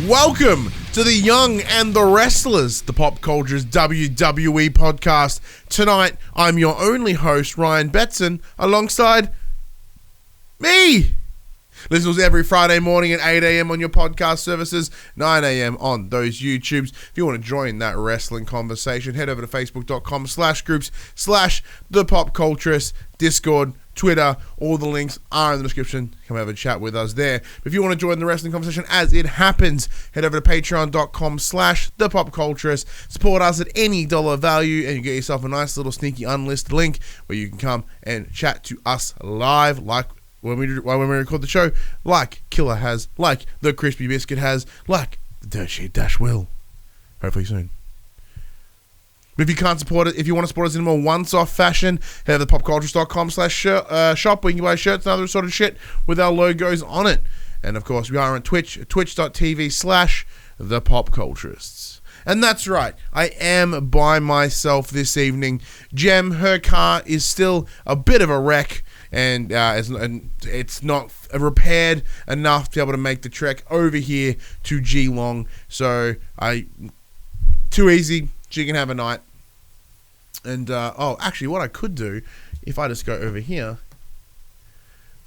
Welcome to the Young and the Wrestlers, the Pop Culture's WWE podcast. Tonight, I'm your only host, Ryan Betson, alongside me. Listen to us every Friday morning at 8 a.m. on your podcast services, 9 a.m. on those YouTubes. If you want to join that wrestling conversation, head over to facebook.com/groups/thepopculturist, Discord, Twitter. All the links are in the description. Come have a chat with us there. If you want to join the wrestling conversation as it happens, head over to patreon.com/thepopculturist. Support us at any dollar value and you get yourself a nice little sneaky unlisted link where you can come and chat to us live like when we record the show, like Killer has, like the Crispy Biscuit has, like the Dirt Sheet Dash will. Hopefully soon. But if you can't support it, if you want to support us in a more once-off fashion, head to popculturist.com/shop where you can buy shirts and other sort of shit with our logos on it. And of course, we are on Twitch, twitch.tv/thepopculturists. And that's right, I am by myself this evening. Jem, her car is still a bit of a wreck, and it's not repaired enough to be able to make the trek over here to Geelong. So, too easy. She can have a night. And, actually, what I could do, if I just go over here,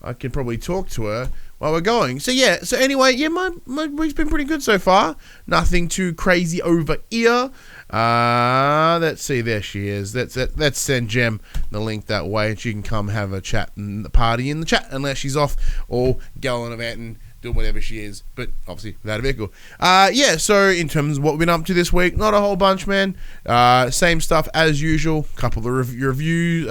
I can probably talk to her while we're going. So, anyway, my week's been pretty good so far. Nothing too crazy over here. Let's see, there she is. Let's send Jem the link that way, and she can come have a chat and the party in the chat, unless she's off or gallivanting, doing whatever she is, but obviously without a vehicle. So in terms of what we've been up to this week, not a whole bunch, man. Same stuff as usual. Couple of reviews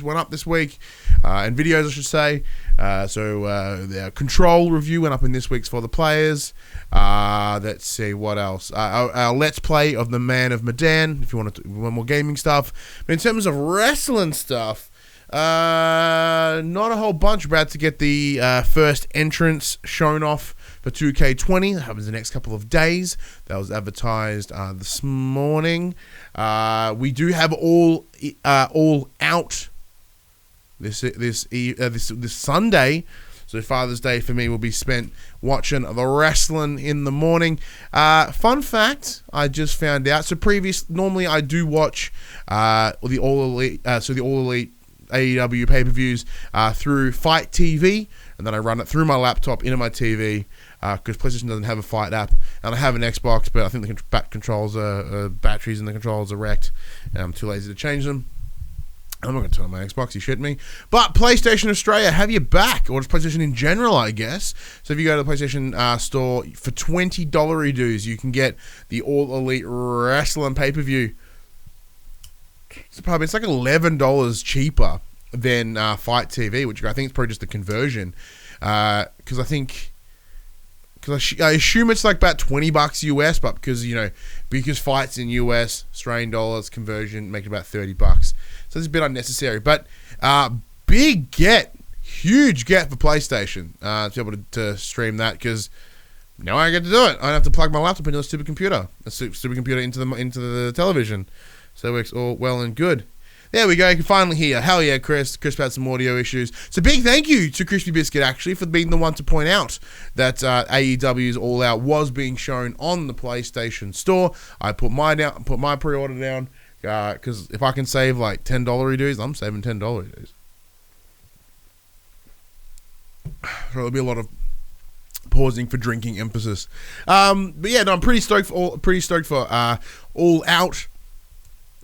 went up this week, and videos, I should say. The Control review went up in this week's For the Players. Let's see what else. Our Let's Play of The Man of Medan, if you want more gaming stuff. But in terms of wrestling stuff, not a whole bunch. About to get the first entrance shown off for 2K20. That happens the next couple of days. That was advertised this morning. We do have all out this Sunday. So Father's Day for me will be spent watching the wrestling in the morning. Fun fact, I just found out. So normally I do watch the All Elite AEW pay-per-views through Fight TV, and then I run it through my laptop into my TV because PlayStation doesn't have a Fight app, and I have an Xbox, but I think the batteries in the controls are wrecked, and I'm too lazy to change them. I'm not going to turn on my Xbox, you shit me. But PlayStation Australia have you back, or just PlayStation in general, I guess. So if you go to the PlayStation store for $20 dues, you can get the All Elite Wrestling pay-per-view. It's like $11 cheaper than Fight TV, which I think is probably just the conversion. Because I assume it's like about $20 US, but because Fight's in US, Australian dollars, conversion, make it about $30. So it's a bit unnecessary. But huge get for PlayStation to be able to stream that, because now I get to do it. I don't have to plug my laptop into a supercomputer into the television. So it works all well and good. There we go. You can finally hear. Hell yeah, Chris. Chris had some audio issues. So big thank you to Crispy Biscuit, actually, for being the one to point out that AEW's All Out was being shown on the PlayStation Store. I put my pre-order down, because if I can save like $10 dues, I'm saving $10 dues. So there'll be a lot of pausing for drinking emphasis. I'm pretty stoked for All Out.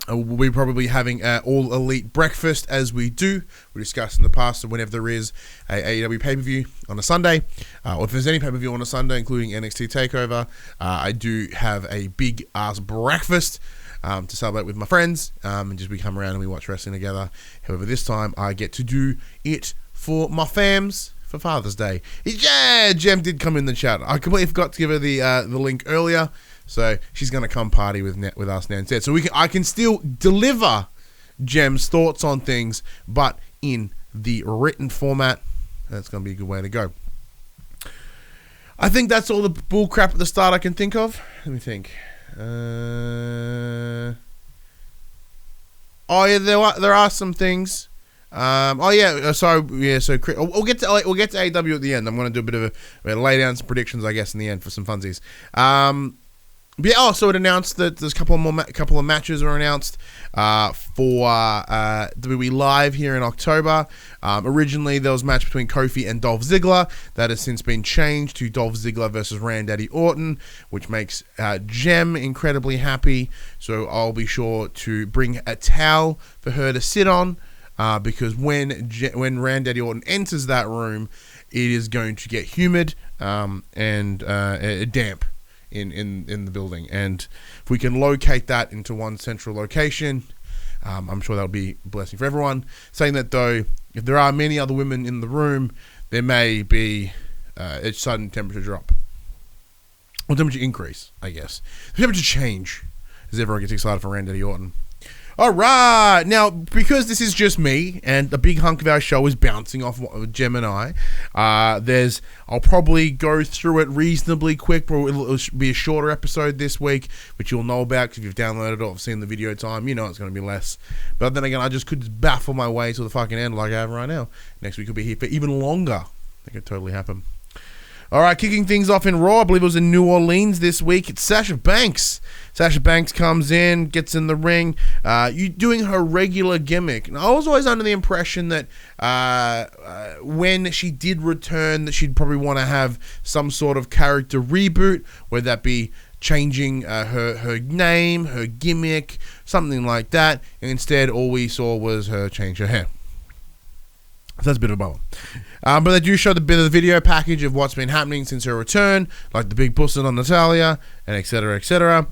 We'll be probably having All Elite breakfast, as we do. We discussed in the past, whenever there is a AEW pay-per-view on a Sunday, or if there's any pay-per-view on a Sunday, including NXT TakeOver, I do have a big-ass breakfast to celebrate with my friends, and just we come around and we watch wrestling together. However, this time I get to do it for my fams for Father's Day. Yeah, Jem did come in the chat. I completely forgot to give her the link earlier. So she's going to come party with us now instead. So I can still deliver Jem's thoughts on things, but in the written format. That's going to be a good way to go. I think that's all the bull crap at the start I can think of. Let me think. There are some things. So we'll get to AEW at the end. I'm going to do a bit of a lay down some predictions, I guess, in the end for some funsies. So it announced that there's a couple of matches were announced for WWE Live here in October. Originally, there was a match between Kofi and Dolph Ziggler. That has since been changed to Dolph Ziggler versus Randy Orton, which makes Jem incredibly happy. So I'll be sure to bring a towel for her to sit on. Because when Randy Orton enters that room, it is going to get humid and damp in the building. And if we can locate that into one central location, I'm sure that'll be a blessing for everyone. Saying that, though, if there are many other women in the room, there may be a sudden temperature drop. Or temperature increase, I guess. The temperature change as everyone gets excited for Randy Orton. All right, now because this is just me and a big hunk of our show is bouncing off Jem and I, I'll probably go through it reasonably quick, but it'll be a shorter episode this week, which you'll know about because if you've downloaded it or seen the video time, you know it's going to be less. But then again, I just could baffle my way to the fucking end like I have right now. Next week will be here for even longer. That could totally happen. All right, kicking things off in Raw, I believe it was in New Orleans this week. It's Sasha Banks. Sasha Banks comes in, gets in the ring, doing her regular gimmick. And I was always under the impression that when she did return, that she'd probably want to have some sort of character reboot, whether that be changing her name, her gimmick, something like that. And instead, all we saw was her change her hair. So that's a bit of a bummer. But they do show the bit of the video package of what's been happening since her return, like the big busting on Natalya, and etc., etc.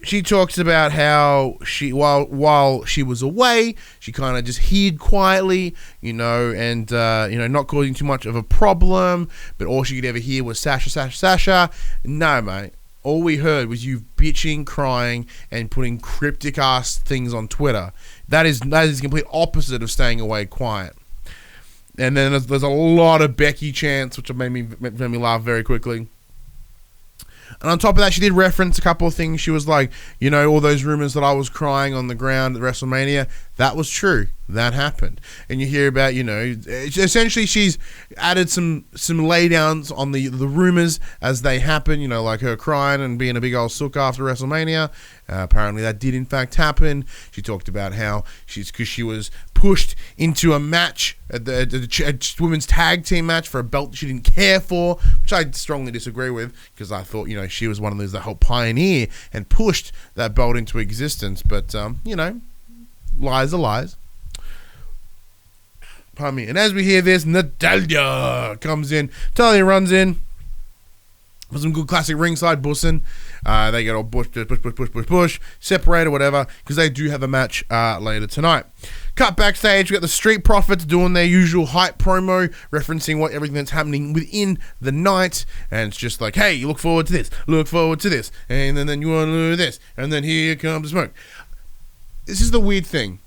She talks about how she, while she was away, she kind of just hid quietly, and not causing too much of a problem. But all she could ever hear was Sasha, Sasha, Sasha. No, mate. All we heard was you bitching, crying, and putting cryptic ass things on Twitter. That is the complete opposite of staying away quiet. And then there's a lot of Becky chants, which made me laugh very quickly. And on top of that, she did reference a couple of things. She was like, all those rumors that I was crying on the ground at WrestleMania, that was true. That happened. And you hear about, essentially she's added some laydowns on the rumors as they happen, like her crying and being a big old sook after WrestleMania. Apparently that did in fact happen. She talked about how because she was pushed into a match, a women's tag team match for a belt that she didn't care for, which I strongly disagree with because I thought, she was one of those that helped pioneer and pushed that belt into existence. But, lies are lies. Pardon me. And as we hear this, Natalya comes in. Natalya runs in for some good classic ringside bussing. They get all push, separated, whatever, because they do have a match later tonight. Cut backstage, we got the Street Profits doing their usual hype promo, referencing everything that's happening within the night, and it's just like, hey, you look forward to this, and then you want to do this, and then here comes the smoke. This is the weird thing.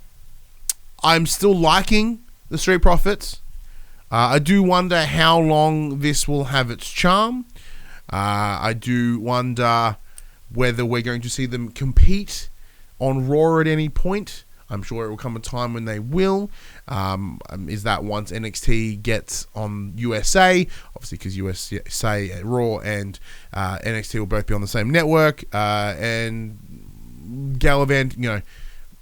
I'm still liking the Street Profits. I do wonder how long this will have its charm. I do wonder whether we're going to see them compete on Raw at any point. I'm sure it will come a time when they will. Is that once NXT gets on USA? Obviously, because USA, Raw, and NXT will both be on the same network. And Gallivant,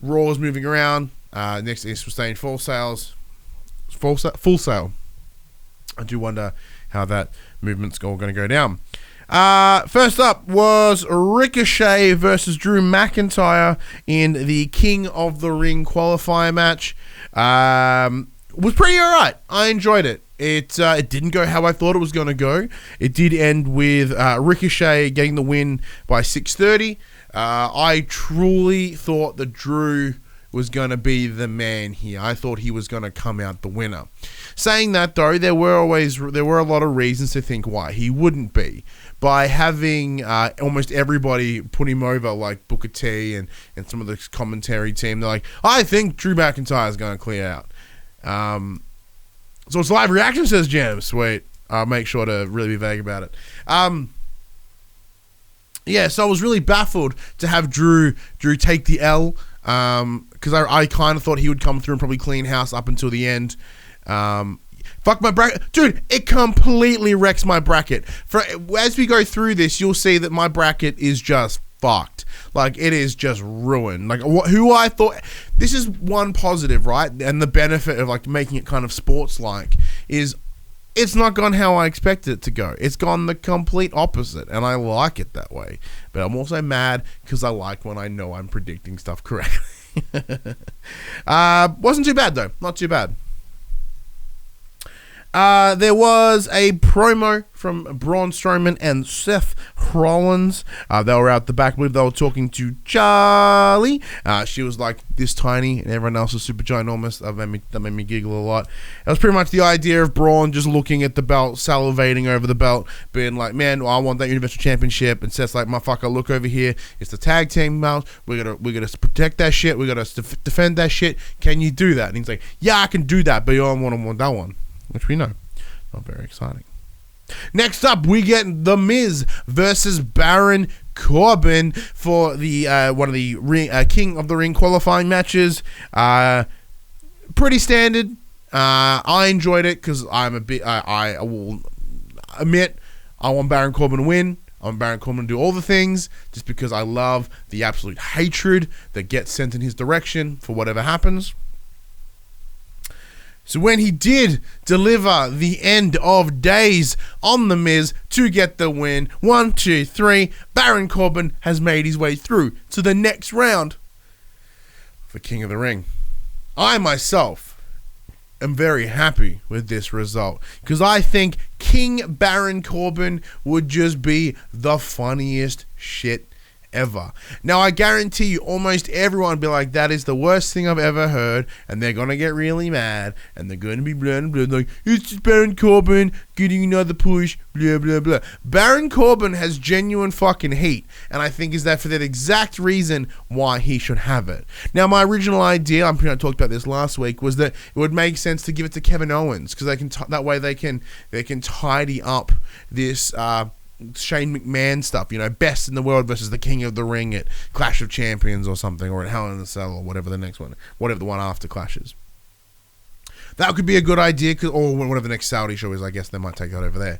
Raw is moving around. Next is will stay in full sale. I do wonder how that movement's all going to go down. First up was Ricochet versus Drew McIntyre in the King of the Ring qualifier match. Was pretty alright. I enjoyed it. It didn't go how I thought it was going to go. It did end with Ricochet getting the win by 6:30. I truly thought that Drew was going to be the man here. I thought he was going to come out the winner. Saying that, though, there were a lot of reasons to think why he wouldn't be. By having almost everybody put him over, like Booker T and some of the commentary team, they're like, I think Drew McIntyre is going to clear out. So it's live reaction, says Jem. Sweet. I'll make sure to really be vague about it. So I was really baffled to have Drew take the L. because I kind of thought he would come through and probably clean house up until the end. Fuck my bracket. Dude, it completely wrecks my bracket. As we go through this, you'll see that my bracket is just fucked. Like, it is just ruined. Like, who I thought... This is one positive, right? And the benefit of, like, making it kind of sports-like is it's not gone how I expected it to go. It's gone the complete opposite, and I like it that way. But I'm also mad because I like when I know I'm predicting stuff correctly. Wasn't too bad, though. Not too bad. There was a promo from Braun Strowman and Seth Rollins. They were out the back. I believe they were talking to Charlie. She was like this tiny, and everyone else was super ginormous. That made me giggle a lot. It was pretty much the idea of Braun just looking at the belt, salivating over the belt, being like, "Man, I want that Universal Championship." And Seth's like, "Motherfucker, look over here. It's the tag team belt. We're gonna protect that shit. We're gonna defend that shit. Can you do that?" And he's like, "Yeah, I can do that, but you don't want that one." Which we know. Not very exciting. Next up, we get The Miz versus Baron Corbin for the one of the King of the Ring qualifying matches. Pretty standard. I enjoyed it because I'm a bit... I will admit, I want Baron Corbin to win. I want Baron Corbin to do all the things just because I love the absolute hatred that gets sent in his direction for whatever happens. So when he did deliver the end of days on The Miz to get the win, 1, 2, 3, Baron Corbin has made his way through to the next round for King of the Ring. I myself am very happy with this result because I think King Baron Corbin would just be the funniest shit ever. Now, I guarantee you almost everyone will be like, that is the worst thing I've ever heard, and they're going to get really mad, and they're going to be blah, blah, blah, like, it's just Baron Corbin getting another push, blah, blah, blah. Baron Corbin has genuine fucking heat, and I think is that for that exact reason why he should have it. Now, my original idea, I'm pretty sure I talked about this last week, was that it would make sense to give it to Kevin Owens, because they can that way they can tidy up this Shane McMahon stuff, you know, best in the world versus the King of the Ring at Clash of Champions or something, or at Hell in a Cell or whatever the next one, whatever the one after clashes. That could be a good idea, or whatever the next Saudi show is. I guess they might take that over there.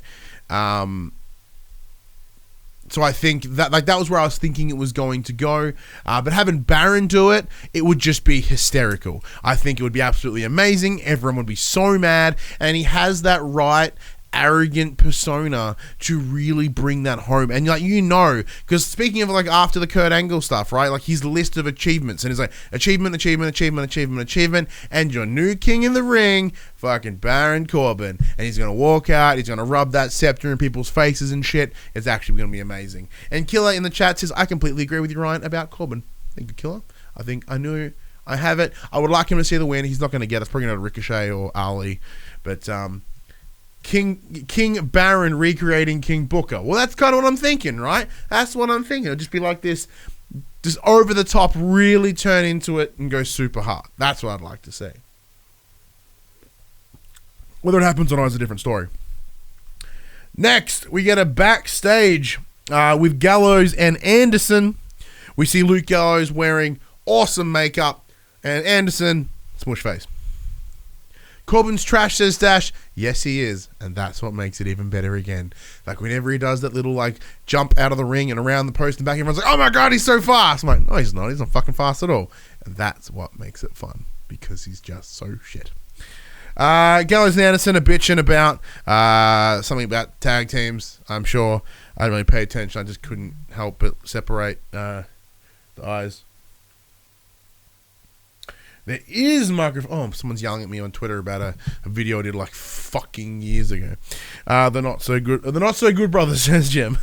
So I think that was where I was thinking it was going to go. But having Baron do it, it would just be hysterical. I think it would be absolutely amazing. Everyone would be so mad, and he has that right arrogant persona to really bring that home. And like, you know, because speaking of like after the Kurt Angle stuff, right, like his list of achievements, and it's like achievement, and your new King in the Ring, fucking Baron Corbin, and he's gonna walk out, he's gonna rub that scepter in people's faces and shit. It's actually gonna be amazing. And Killer in the chat says, I completely agree with you, Ryan, about Corbin. Thank you, Killer. I knew I have it. I would like him to see the win. He's not gonna get it. It's probably not Ricochet or Ali, but King Baron recreating King Booker. Well, that's kind of what I'm thinking, right? That's what I'm thinking. It'll just be like this, just over the top, really turn into it and go super hard. That's what I'd like to see. Whether it happens or not is a different story. Next, we get a backstage with Gallows and Anderson. We see Luke Gallows wearing awesome makeup, and Anderson, smush face. Corbin's trash, says Dash. Yes, he is. And that's what makes it even better again. Like, whenever he does that little, like, jump out of the ring and around the post and back, everyone's like, oh my God, he's so fast. I'm like, no, he's not. He's not fucking fast at all. And that's what makes it fun, because he's just so shit. Gallows and Anderson are bitching about something about tag teams, I'm sure. I didn't really pay attention. I just couldn't help but separate the eyes. There is microphone. Oh, someone's yelling at me on Twitter about a video I did like fucking years ago. They're not so good. They're not so good, brothers, says Jem.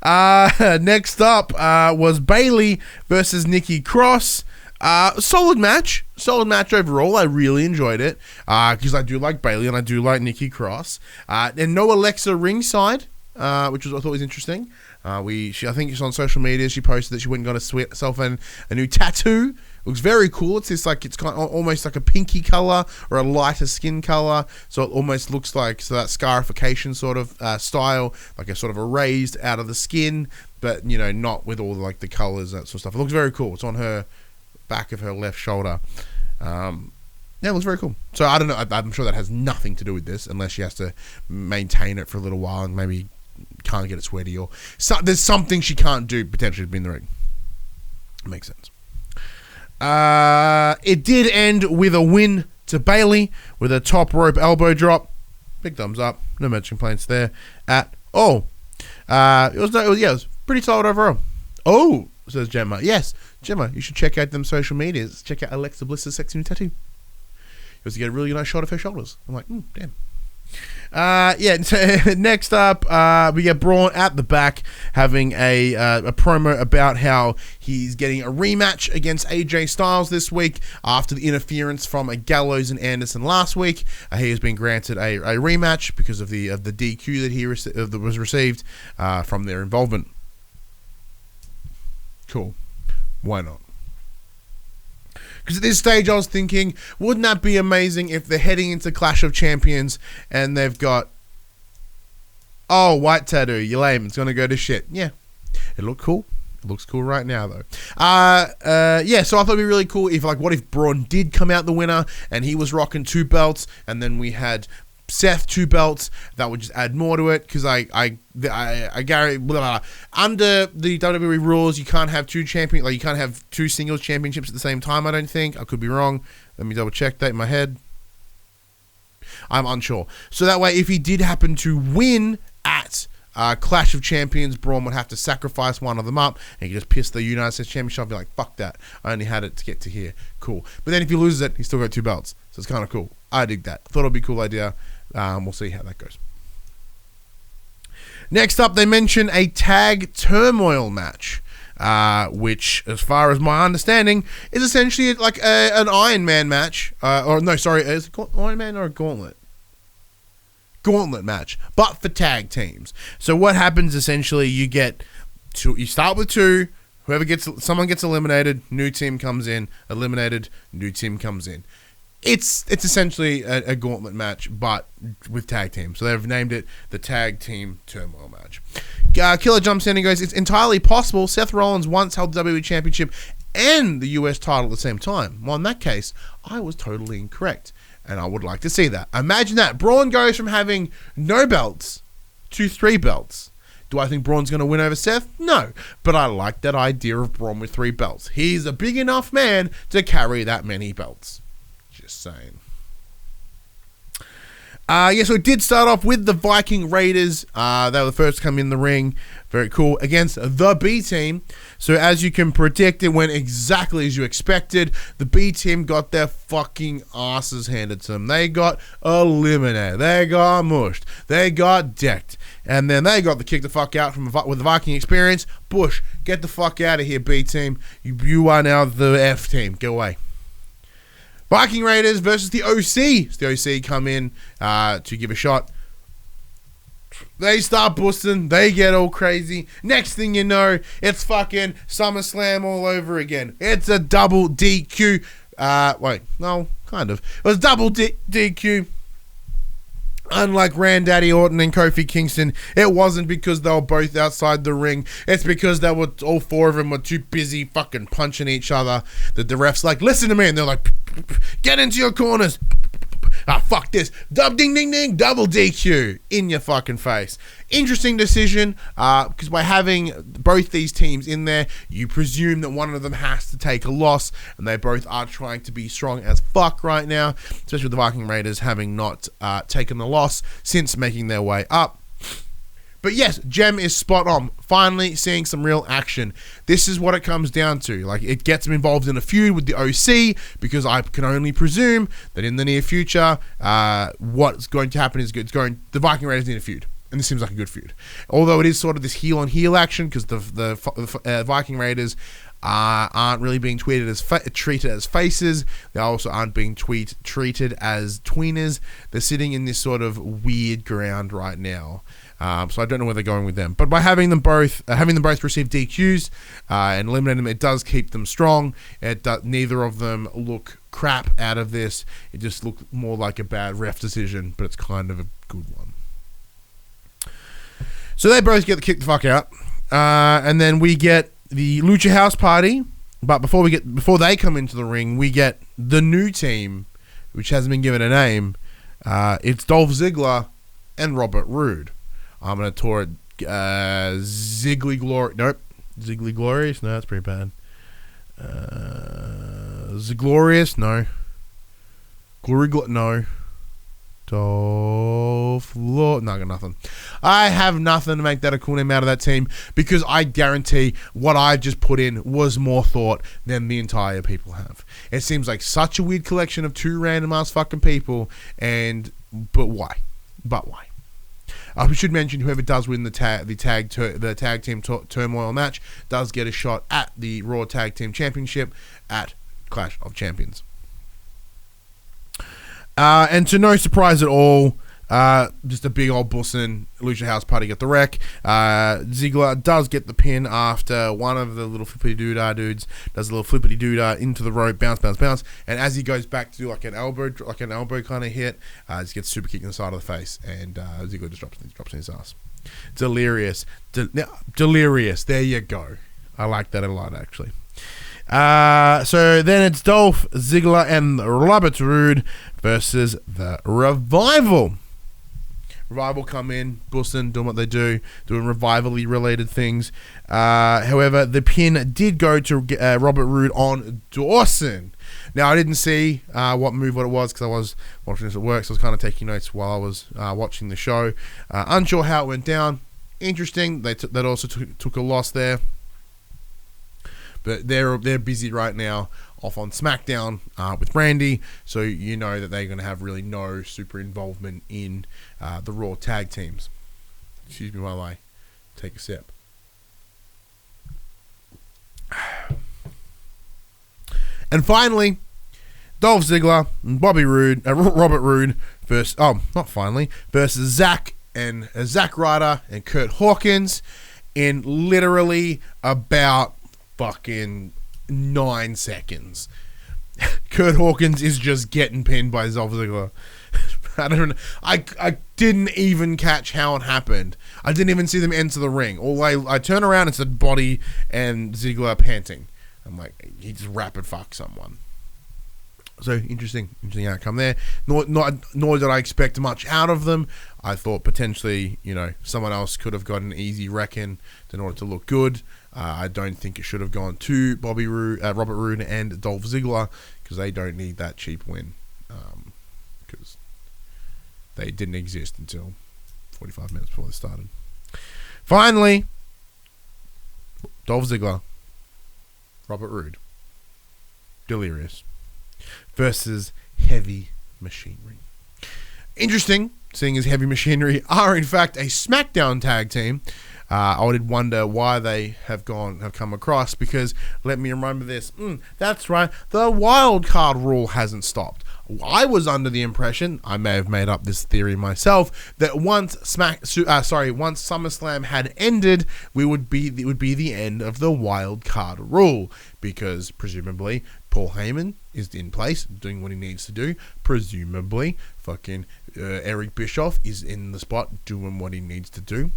Next up was Bayley versus Nikki Cross. Solid match overall. I really enjoyed it because I do like Bayley and I do like Nikki Cross. And no Alexa ringside, which I thought was interesting. I think it's on social media. She posted that she went and got herself a new tattoo. Looks very cool. It's this like, it's kind of almost like a pinky color or a lighter skin color. So it almost looks like that scarification sort of style, like a sort of erased out of the skin, but you know, not with all like the colors, that sort of stuff. It looks very cool. It's on her back of her left shoulder. Yeah, it looks very cool. So I don't know. I'm sure that has nothing to do with this, unless she has to maintain it for a little while and maybe can't get it sweaty, or there's something she can't do potentially to be in the ring. Makes sense. It did end with a win to Bayley with a top rope elbow drop. Big thumbs up. No much complaints there at all. It was pretty solid overall. Oh, says Gemma. Yes, Gemma, you should check out them social medias. Check out Alexa Bliss's sexy new tattoo. It was to get a really nice shot of her shoulders. I'm like, damn. So next up, we get Braun at the back having a promo about how he's getting a rematch against AJ Styles this week after the interference from Gallows and Anderson last week. He has been granted a rematch because of the DQ that was received from their involvement. Cool. Why not? Because at this stage, I was thinking, wouldn't that be amazing if they're heading into Clash of Champions and they've got, white tattoo, you lame, it's going to go to shit. Yeah, it looked cool. It looks cool right now, though. So I thought it'd be really cool if, what if Braun did come out the winner and he was rocking 2 belts, and then we had Seth 2 belts. That would just add more to it, because I guarantee under the WWE rules you can't have 2 champions, you can't have 2 singles championships at the same time. I don't think. I could be wrong. Let me double check that in my head. I'm unsure. So that way, if he did happen to win at Clash of Champions, Braun would have to sacrifice one of them up, and he could just piss the United States Championship and be like, fuck that, I only had it to get to here. Cool. But then if he loses it, he's still got 2 belts. So it's kind of cool. I dig that. Thought it would be a cool idea. We'll see how that goes. Next up, they mention a tag turmoil match, which, as far as my understanding, is essentially like an Iron Man match. Is it Iron Man or a Gauntlet? Gauntlet match, but for tag teams. So what happens essentially, you start with 2. Someone gets eliminated, new team comes in, eliminated, new team comes in. It's essentially a gauntlet match, but with tag teams. So they've named it the Tag Team Turmoil match. Killer jumps in and goes, it's entirely possible Seth Rollins once held the WWE Championship and the US title at the same time. Well, in that case, I was totally incorrect, and I would like to see that. Imagine that. Braun goes from having no belts to 3 belts. Do I think Braun's going to win over Seth? No. But I like that idea of Braun with 3 belts. He's a big enough man to carry that many belts. Just saying. So it did start off with the Viking Raiders. They were the first to come in the ring. Very cool. Against the B team. So as you can predict, it went exactly as you expected. The B team got their fucking asses handed to them. They got eliminated. They got mushed. They got decked. And then they got the kick the fuck out with the Viking experience. Bush, get the fuck out of here, B team. You are now the F team. Get away. Viking Raiders versus the OC. So the OC come in to give a shot. They start busting. They get all crazy. Next thing you know, it's fucking SummerSlam all over again. It's a double DQ. No, kind of. It was double DQ. Unlike Randy Orton and Kofi Kingston, it wasn't because they were both outside the ring. It's because all 4 of them were too busy fucking punching each other that the ref's like, listen to me. And they're like, get into your corners. Fuck this. Ding, ding, ding. Double DQ in your fucking face. Interesting decision, because by having both these teams in there, you presume that one of them has to take a loss, and they both are trying to be strong as fuck right now, especially with the Viking Raiders having not taken the loss since making their way up. But yes, Jem is spot on. Finally seeing some real action. This is what it comes down to. It gets them involved in a feud with the OC, because I can only presume that in the near future, what's going to happen is the Viking Raiders need a feud. And this seems like a good feud. Although it is sort of this heel-on-heel action, because the Viking Raiders aren't really being treated as faces. They also aren't being treated as tweeners. They're sitting in this sort of weird ground right now. So I don't know where they're going with them. But by having them both receive DQs and eliminate them, it does keep them strong. Neither of them look crap out of this. It just looked more like a bad ref decision, but it's kind of a good one. So they both get kicked the fuck out. And then we get the Lucha House Party But before they come into the ring, we get the new team, which hasn't been given a name. It's Dolph Ziggler and Robert Roode. I'm going to tour it. Ziggly Glory. Nope. Ziggly Glorious? No, that's pretty bad. Ziglorious? No. No. Dolph Lord. No, I got nothing. I have nothing to make that a cool name out of that team because I guarantee what I just put in was more thought than the entire people have. It seems like such a weird collection of two random ass fucking people, but why? But why? We should mention whoever does win the tag team turmoil match does get a shot at the Raw Tag Team Championship at Clash of Champions. And to no surprise at all, just a big old bussin' Lucha House Party get the wreck. Ziggler does get the pin after one of the little flippity-doo-dah dudes does a little flippity-doo-dah into the rope, bounce. And as he goes back to do like an elbow kind of hit, just gets super kicked in the side of the face, and Ziggler just drops in his ass. Delirious. Delirious. There you go. I like that a lot, actually. So then it's Dolph Ziggler and Robert Roode versus the Revival. Revival come in, bussin', doing what they do, doing revival-y related things. However, the pin did go to Robert Roode on Dawson. Now, I didn't see what it was because I was watching this at work, so I was kind of taking notes while I was watching the show. Unsure how it went down. Interesting. That also took a loss there. But they're busy right now off on SmackDown with Randy, so you know that they're going to have really no super involvement in the Raw tag teams. Excuse me while I take a sip. And finally, Dolph Ziggler and Robert Roode versus Zack Ryder and Kurt Hawkins in literally about fucking 9 seconds. Kurt Hawkins is just getting pinned by Dolph Ziggler. I don't know. I didn't even catch how it happened. I didn't even see them enter the ring. I turn around and said body and Ziggler panting. I'm like, he just rapid fucked someone. So interesting outcome there. Nor did I expect much out of them. I thought potentially, someone else could have got an easy reckon in order to look good. I don't think it should have gone to Robert Roode and Dolph Ziggler because they don't need that cheap win because they didn't exist until 45 minutes before they started. Finally, Dolph Ziggler, Robert Roode, Delirious versus Heavy Machinery. Interesting, seeing as Heavy Machinery are in fact a SmackDown tag team. I did wonder why they have come across, because let me remember this. That's right, the wild card rule hasn't stopped. I was under the impression, I may have made up this theory myself, that once SummerSlam had ended, it would be the end of the wild card rule, because presumably Paul Heyman is in place doing what he needs to do. Presumably fucking Eric Bischoff is in the spot doing what he needs to do.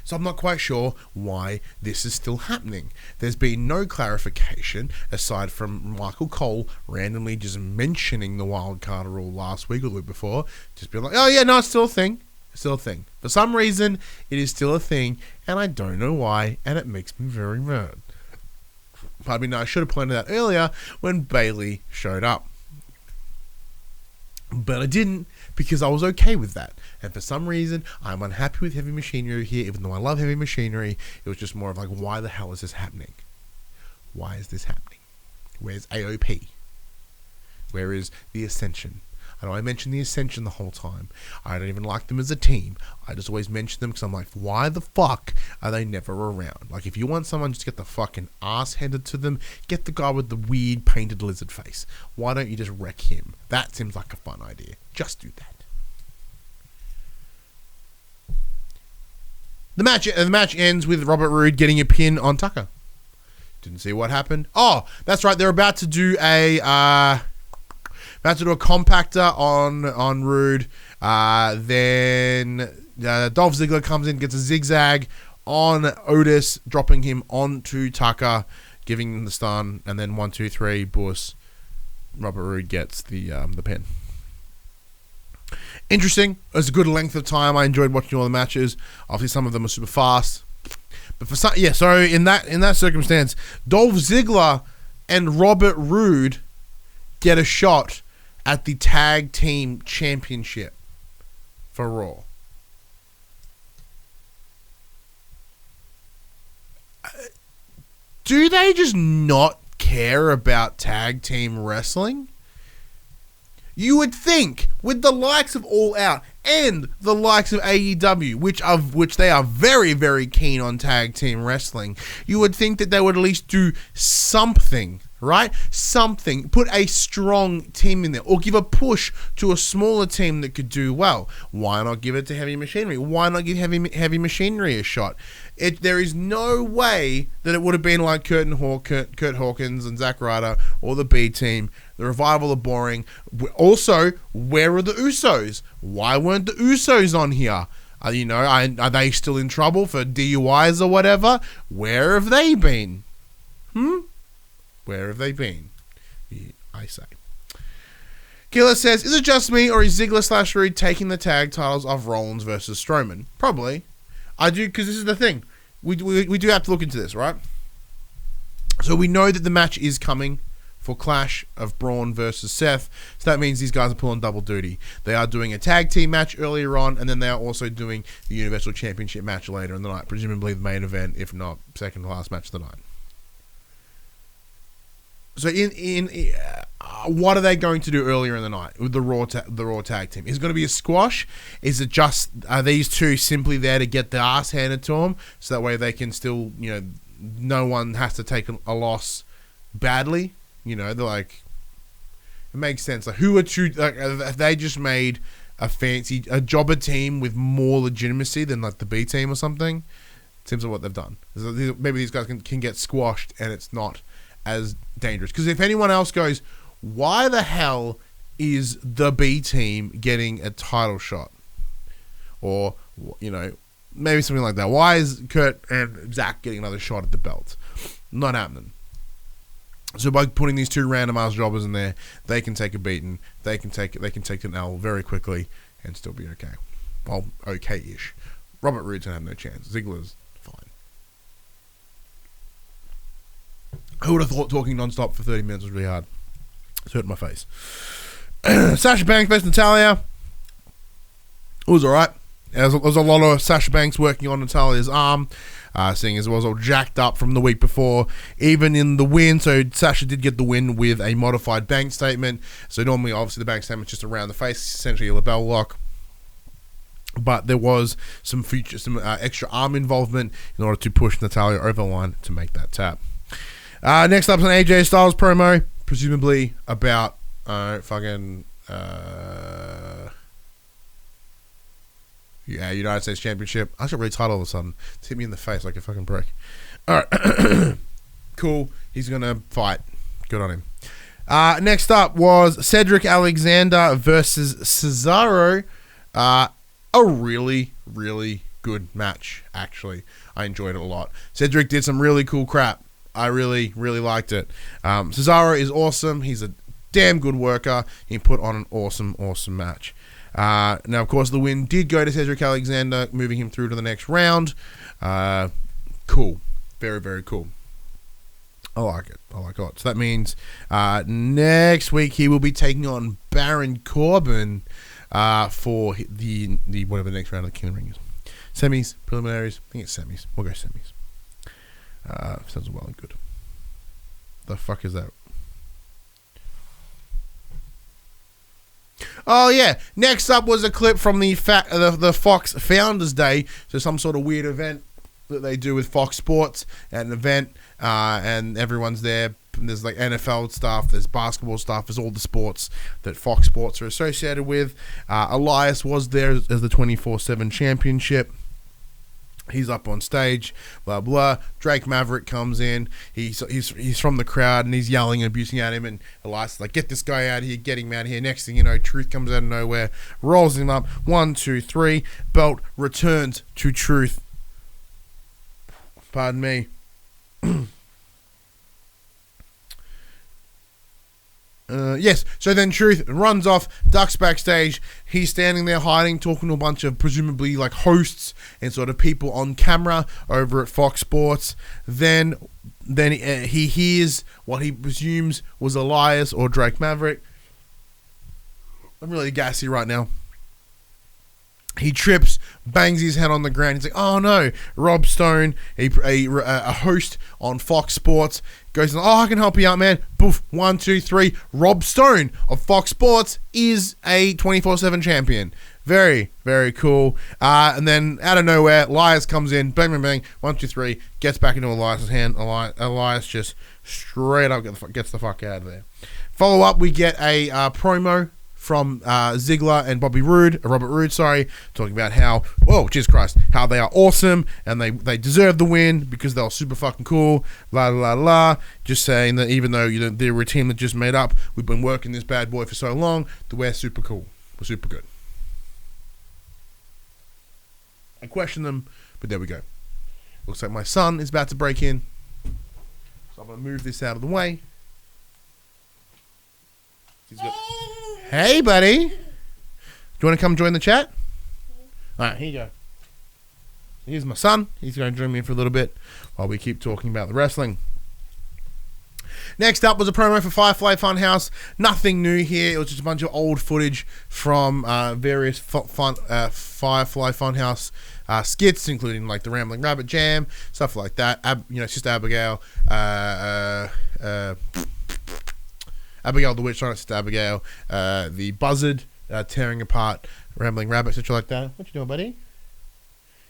So I'm not quite sure why this is still happening. There's been no clarification aside from Michael Cole randomly just mentioning the wild card rule last week or the week before. Just being like, oh yeah, no, it's still a thing. It's still a thing. For some reason, it is still a thing, and I don't know why, and it makes me very mad. Pardon me, no, I should have pointed out earlier when Bayley showed up. But I didn't, because I was okay with that. And for some reason, I'm unhappy with Heavy Machinery here, even though I love Heavy Machinery. It was just more of like, why the hell is this happening? Why is this happening? Where's AOP? Where is the Ascension? I know I mentioned the Ascension the whole time. I don't even like them as a team. I just always mention them because I'm like, why the fuck are they never around? Like, if you want someone just to get the fucking ass handed to them, get the guy with the weird painted lizard face. Why don't you just wreck him? That seems like a fun idea. Just do that. The match ends with Robert Roode getting a pin on Tucker. Didn't see what happened. Oh, that's right. They're about to do a compactor on Roode. Then Dolph Ziggler comes in, gets a zigzag on Otis, dropping him onto Tucker. giving them the stun, and then 1, 2, 3, Buss. Robert Roode gets the pin. Interesting. It was a good length of time. I enjoyed watching all the matches. Obviously, some of them are super fast. But for some, so in that circumstance, Dolph Ziggler and Robert Roode get a shot at the Tag Team Championship for Raw. Do they just not care about tag team wrestling? You would think, with the likes of All Out and the likes of AEW, which they are very, very keen on tag team wrestling, you would think that they would at least do something, right? Something. Put a strong team in there, or give a push to a smaller team that could do well. Why not give it to Heavy Machinery? Why not give Heavy Machinery a shot? There is no way that it would have been like Kurt Hawkins and Zack Ryder or the B Team. The Revival are boring. Also, where are the Usos? Why weren't the Usos on here? Are they still in trouble for DUIs or whatever? Where have they been? Where have they been? I say. Killer says, is it just me, or is Ziggler/Roode taking the tag titles off Rollins versus Strowman? Probably. I do, because this is the thing. We do have to look into this, right? So we know that the match is coming for Clash of Braun versus Seth. So that means these guys are pulling double duty. They are doing a tag team match earlier on, and then they are also doing the Universal Championship match later in the night. Presumably the main event, if not second to last match of the night. So what are they going to do earlier in the night with the Raw tag team? Is it going to be a squash? Is it just, are these two simply there to get the ass handed to them, so that way they can still, no one has to take a loss badly? They're like, it makes sense. Like, who are two? Like, if they just made a jobber team with more legitimacy than like the B team or something, it seems like what they've done. Maybe these guys can get squashed, and it's not as dangerous. Because if anyone else goes, why the hell is the B team getting a title shot? Or, maybe something like that. Why is Kurt and Zach getting another shot at the belt? Not happening. So by putting these two random ass jobbers in there, they can take a beating. They can take an L very quickly and still be okay. Well, okay-ish. Robert Roode's gonna have no chance. Ziggler's fine. Who would have thought talking non-stop for 30 minutes was really hard? It's hurting my face. Sasha Banks versus Natalya. It was alright. There was a lot of Sasha Banks working on Natalya's arm, seeing as it was all jacked up from the week before. Even in the win, so Sasha did get the win with a modified bank statement. So normally, obviously, the bank statement's just around the face, essentially a label lock. But there was some extra arm involvement in order to push Natalya over the line to make that tap. Next up is an AJ Styles promo, presumably about United States Championship. I should retitle all of a sudden. It's hit me in the face like a fucking brick. Alright. Cool. He's gonna fight. Good on him. Next up was Cedric Alexander versus Cesaro. A really, really good match, actually. I enjoyed it a lot. Cedric did some really cool crap. I really, really liked it. Cesaro is awesome. He's a damn good worker. He put on an awesome, awesome match. Now, of course, the win did go to Cedric Alexander, moving him through to the next round. Cool. Very, very cool. I like it. I like it. So that means next week he will be taking on Baron Corbin for the whatever the next round of the King of the Ring is. Semis, preliminaries. I think it's semis. We'll go semis. Sounds well and good. The fuck is that? Oh yeah. Next up was a clip from the Fox Founders Day. So some sort of weird event that they do with Fox Sports at an event, and everyone's there. There's like NFL stuff, there's basketball stuff, there's all the sports that Fox Sports are associated with. Elias was there as the 24/7 championship. He's up on stage, blah blah. Drake Maverick comes in. He's from the crowd and he's yelling and abusing at him. And Elias is like, "Get this guy out of here! Get him out of here!" Next thing you know, Truth comes out of nowhere, rolls him up. 1, 2, 3. Belt returns to Truth. Pardon me. Yes, so then Truth runs off, ducks backstage. He's standing there hiding, talking to a bunch of presumably like hosts and sort of people on camera over at Fox Sports. Then he hears what he presumes was Elias or Drake Maverick. I'm really gassy right now. He trips, bangs his head on the ground. He's like, oh no. Rob Stone, a host on Fox Sports, goes, oh, I can help you out, man. Boof, 1, 2, 3. Rob Stone of Fox Sports is a 24/7 champion. Very, very cool. And then out of nowhere, Elias comes in, bang, bang, bang, 1, 2, 3, gets back into Elias's hand. Elias just straight up gets the fuck out of there. Follow up, we get a promo from Ziggler and Robert Roode, talking about how, oh, Jesus Christ, how they are awesome and they deserve the win because they were super fucking cool, la la la. Just saying that even though they're a team that just made up, we've been working this bad boy for so long, that we're super cool. We're super good. I question them, but there we go. Looks like my son is about to break in, so I'm going to move this out of the way. Hey, buddy. Do you want to come join the chat? Alright, here you go. Here's my son. He's going to join me for a little bit while we keep talking about the wrestling. Next up was a promo for Firefly Funhouse. Nothing new here. It was just a bunch of old footage from various Firefly Funhouse skits, including like the Rambling Rabbit Jam, stuff like that. Sister Abigail. Abigail the Witch, Sister Abigail. The Buzzard tearing apart Rambling Rabbit, etc. like that. What you doing, buddy?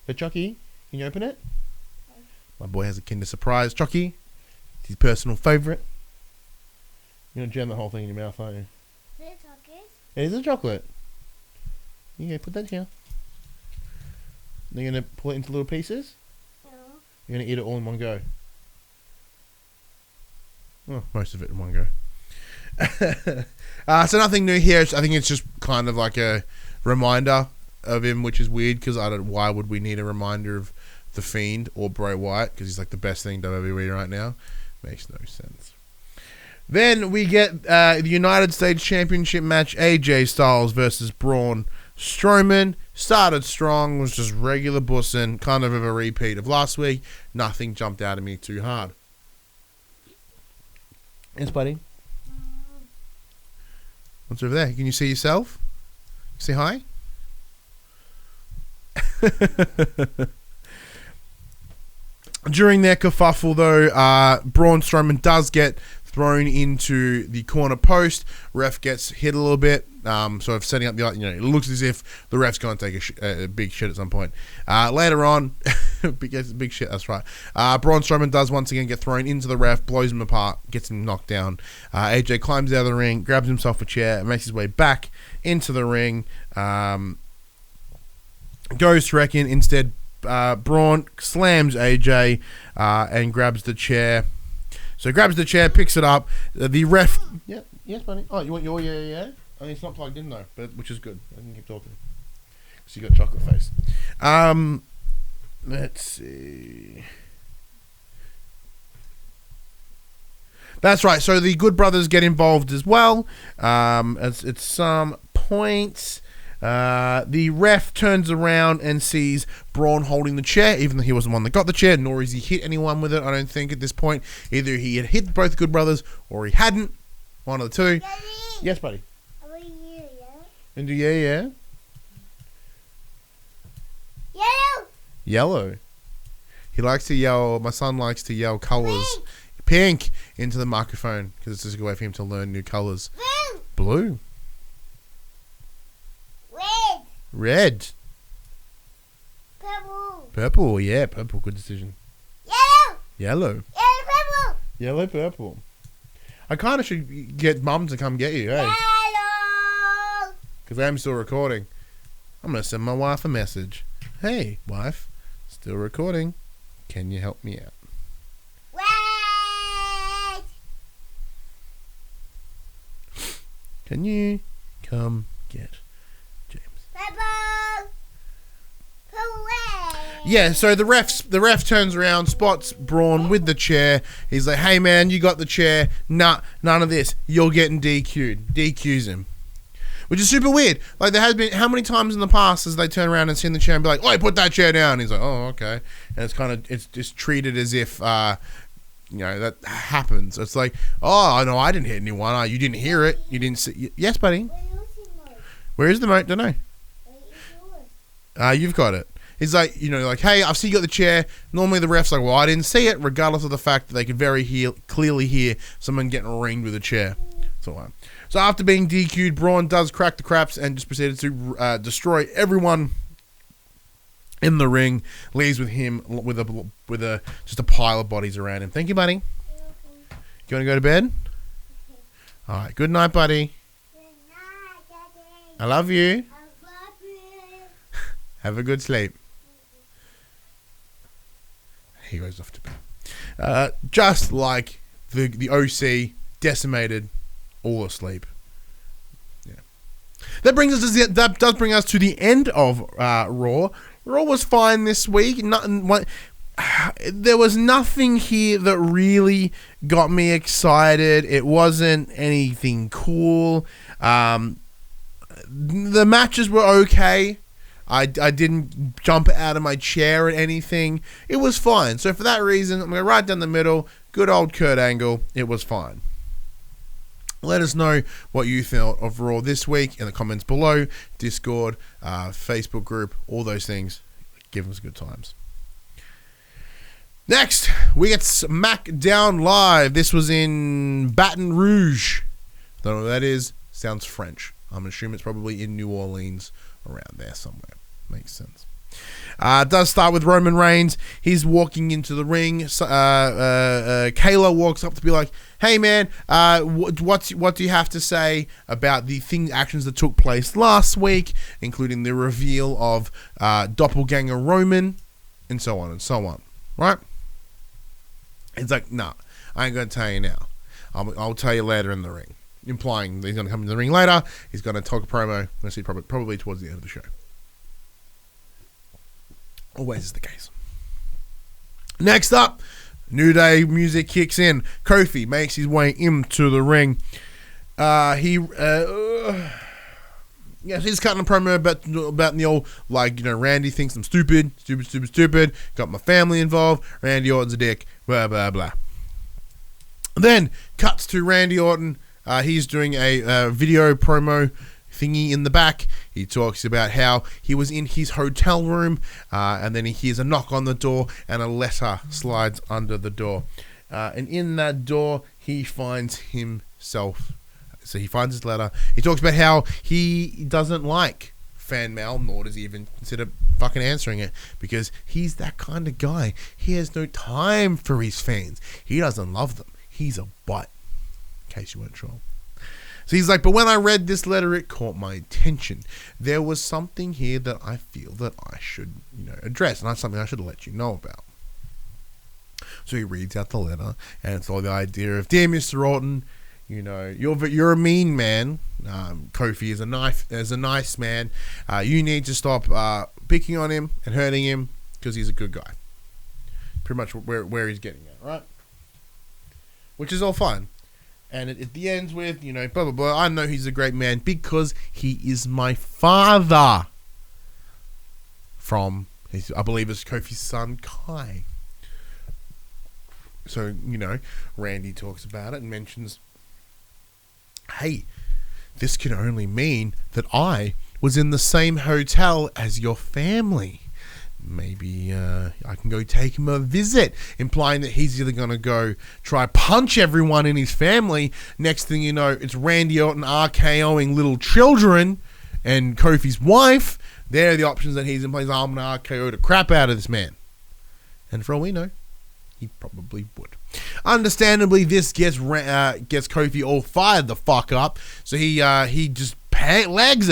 Hey, Chucky, can you open it? My boy has a Kinder Surprise. Chucky, it's his personal favourite. You're going to jam the whole thing in your mouth, aren't you? Is it chocolate? It is a chocolate. You go put that here. Then you're going to pull it into little pieces? No. You're going to eat it all in one go? Oh, most of it in one go. So nothing new here. I think it's just kind of like a reminder of him, which is weird because why would we need a reminder of The Fiend or Bray Wyatt? Because he's like the best thing WWE right now. Makes no sense. Then we get the United States Championship match, AJ Styles versus Braun Strowman. Started strong, was just regular bussing, kind of a repeat of last week. Nothing jumped out at me too hard. Yes, buddy? What's over there? Can you see yourself? Say hi? During their kerfuffle, though, Braun Strowman does get thrown into the corner post. Ref gets hit a little bit, sort of setting up the, it looks as if the ref's going to take a big shit at some point. Later on, big shit, that's right. Braun Strowman does once again get thrown into the ref, blows him apart, gets him knocked down. AJ climbs out of the ring, grabs himself a chair, and makes his way back into the ring. Goes to wreck in. Instead, Braun slams AJ and grabs the chair. So he grabs the chair, picks it up. The ref... Yeah, yes, buddy. Oh, you want your yeah? I mean, it's not plugged in, though, which is good. I can keep talking. Because you got chocolate face. Let's see. That's right. So the Good Brothers get involved as well. At some point... the ref turns around and sees Braun holding the chair, even though he wasn't the one that got the chair, nor has he hit anyone with it, I don't think, at this point. Either he had hit both Good Brothers, or he hadn't. One of the two. Daddy, Yes, buddy. how about you, yeah? And do yeah? Yellow! Yellow. He likes to yell, my son likes to yell colours. Pink into the microphone, because it's just a way for him to learn new colours. Blue! Blue. Red! Red. Purple! Purple, yeah, purple, good decision. Yellow! Yellow. Yellow, purple! Yellow, purple. I kind of should get Mum to come get you, hey? Yellow! Because I am still recording. I'm going to send my wife a message. Hey, wife, still recording. Can you help me out? Red! Can you come get James? Purple! Purple, red! Yeah, so the ref turns around, spots Braun with the chair. He's like, "Hey man, you got the chair. Nah, none of this. You're getting DQ'd." DQs him. Which is super weird. Like, there has been, how many times in the past has they turn around and seen the chair and be like, "Oh, put that chair down." And he's like, "Oh, okay." And it's kind of, it's just treated as if, that happens. It's like, "Oh, no, I didn't hit anyone. You didn't hear it. You didn't see." Yes, buddy. Where is the remote? Don't know. You've got it. He's like, "Hey, I see you got the chair." Normally the ref's like, "Well, I didn't see it," regardless of the fact that they could clearly hear someone getting ringed with a chair. So after being DQ'd, Braun does crack the craps and just proceeded to destroy everyone in the ring. Leaves with him with just a pile of bodies around him. Thank you, buddy. You want to go to bed? All right. Good night, buddy. I love you. Have a good sleep. He goes off to bed. Just like the OC, decimated, all asleep. Yeah. That does bring us to the end of Raw. Raw was fine this week. There was nothing here that really got me excited. It wasn't anything cool. The matches were okay. I didn't jump out of my chair at anything. It was fine. So for that reason, I'm going to right down the middle. Good old Kurt Angle. It was fine. Let us know what you thought of Raw this week in the comments below. Discord, Facebook group, all those things. Give us good times. Next, we get SmackDown Live. This was in Baton Rouge. Don't know what that is. Sounds French. I'm assuming it's probably in New Orleans, around there somewhere. Makes sense. It does start with Roman Reigns. He's walking into the ring. Kayla walks up to be like, "Hey man, what do you have to say about the actions that took place last week, including the reveal of Doppelganger Roman, and so on and so on." Right? It's like, "Nah, I ain't gonna tell you now. I'll tell you later in the ring," implying that he's gonna come into the ring later. He's gonna talk a promo. We'll see probably towards the end of the show. Always is the case. Next up, New Day music kicks in. Kofi makes his way into the ring. He's cutting a promo about the old, Randy thinks I'm stupid. Got my family involved. Randy Orton's a dick. Blah, blah, blah. Then, cuts to Randy Orton. He's doing a video promo thingy in the back. He talks about how he was in his hotel room, and then he hears a knock on the door, and a letter slides under the door. And in that door, he finds himself. So he finds his letter. He talks about how he doesn't like fan mail, nor does he even consider fucking answering it, because he's that kind of guy. He has no time for his fans. He doesn't love them. He's a butt. In case you weren't sure. So he's like, "But when I read this letter, it caught my attention. There was something here that I feel that I should, address, and that's something I should let you know about." So he reads out the letter, and it's all the idea of, "Dear Mr. Orton, you're a mean man. Kofi is a nice man. You need to stop picking on him and hurting him, because he's a good guy." Pretty much where he's getting at, right? Which is all fine. And it ends with, blah, blah, blah. "I know he's a great man because he is my father." From, I believe it's Kofi's son, Kai. So, Randy talks about it and mentions, "Hey, this can only mean that I was in the same hotel as your family. Maybe I can go take him a visit," implying that he's either going to go try punch everyone in his family. Next thing you know, it's Randy Orton RKOing little children and Kofi's wife. They're the options that he's in place. "I'm going to RKO the crap out of this man." And for all we know, he probably would. Understandably, this gets Kofi all fired the fuck up. So he just legs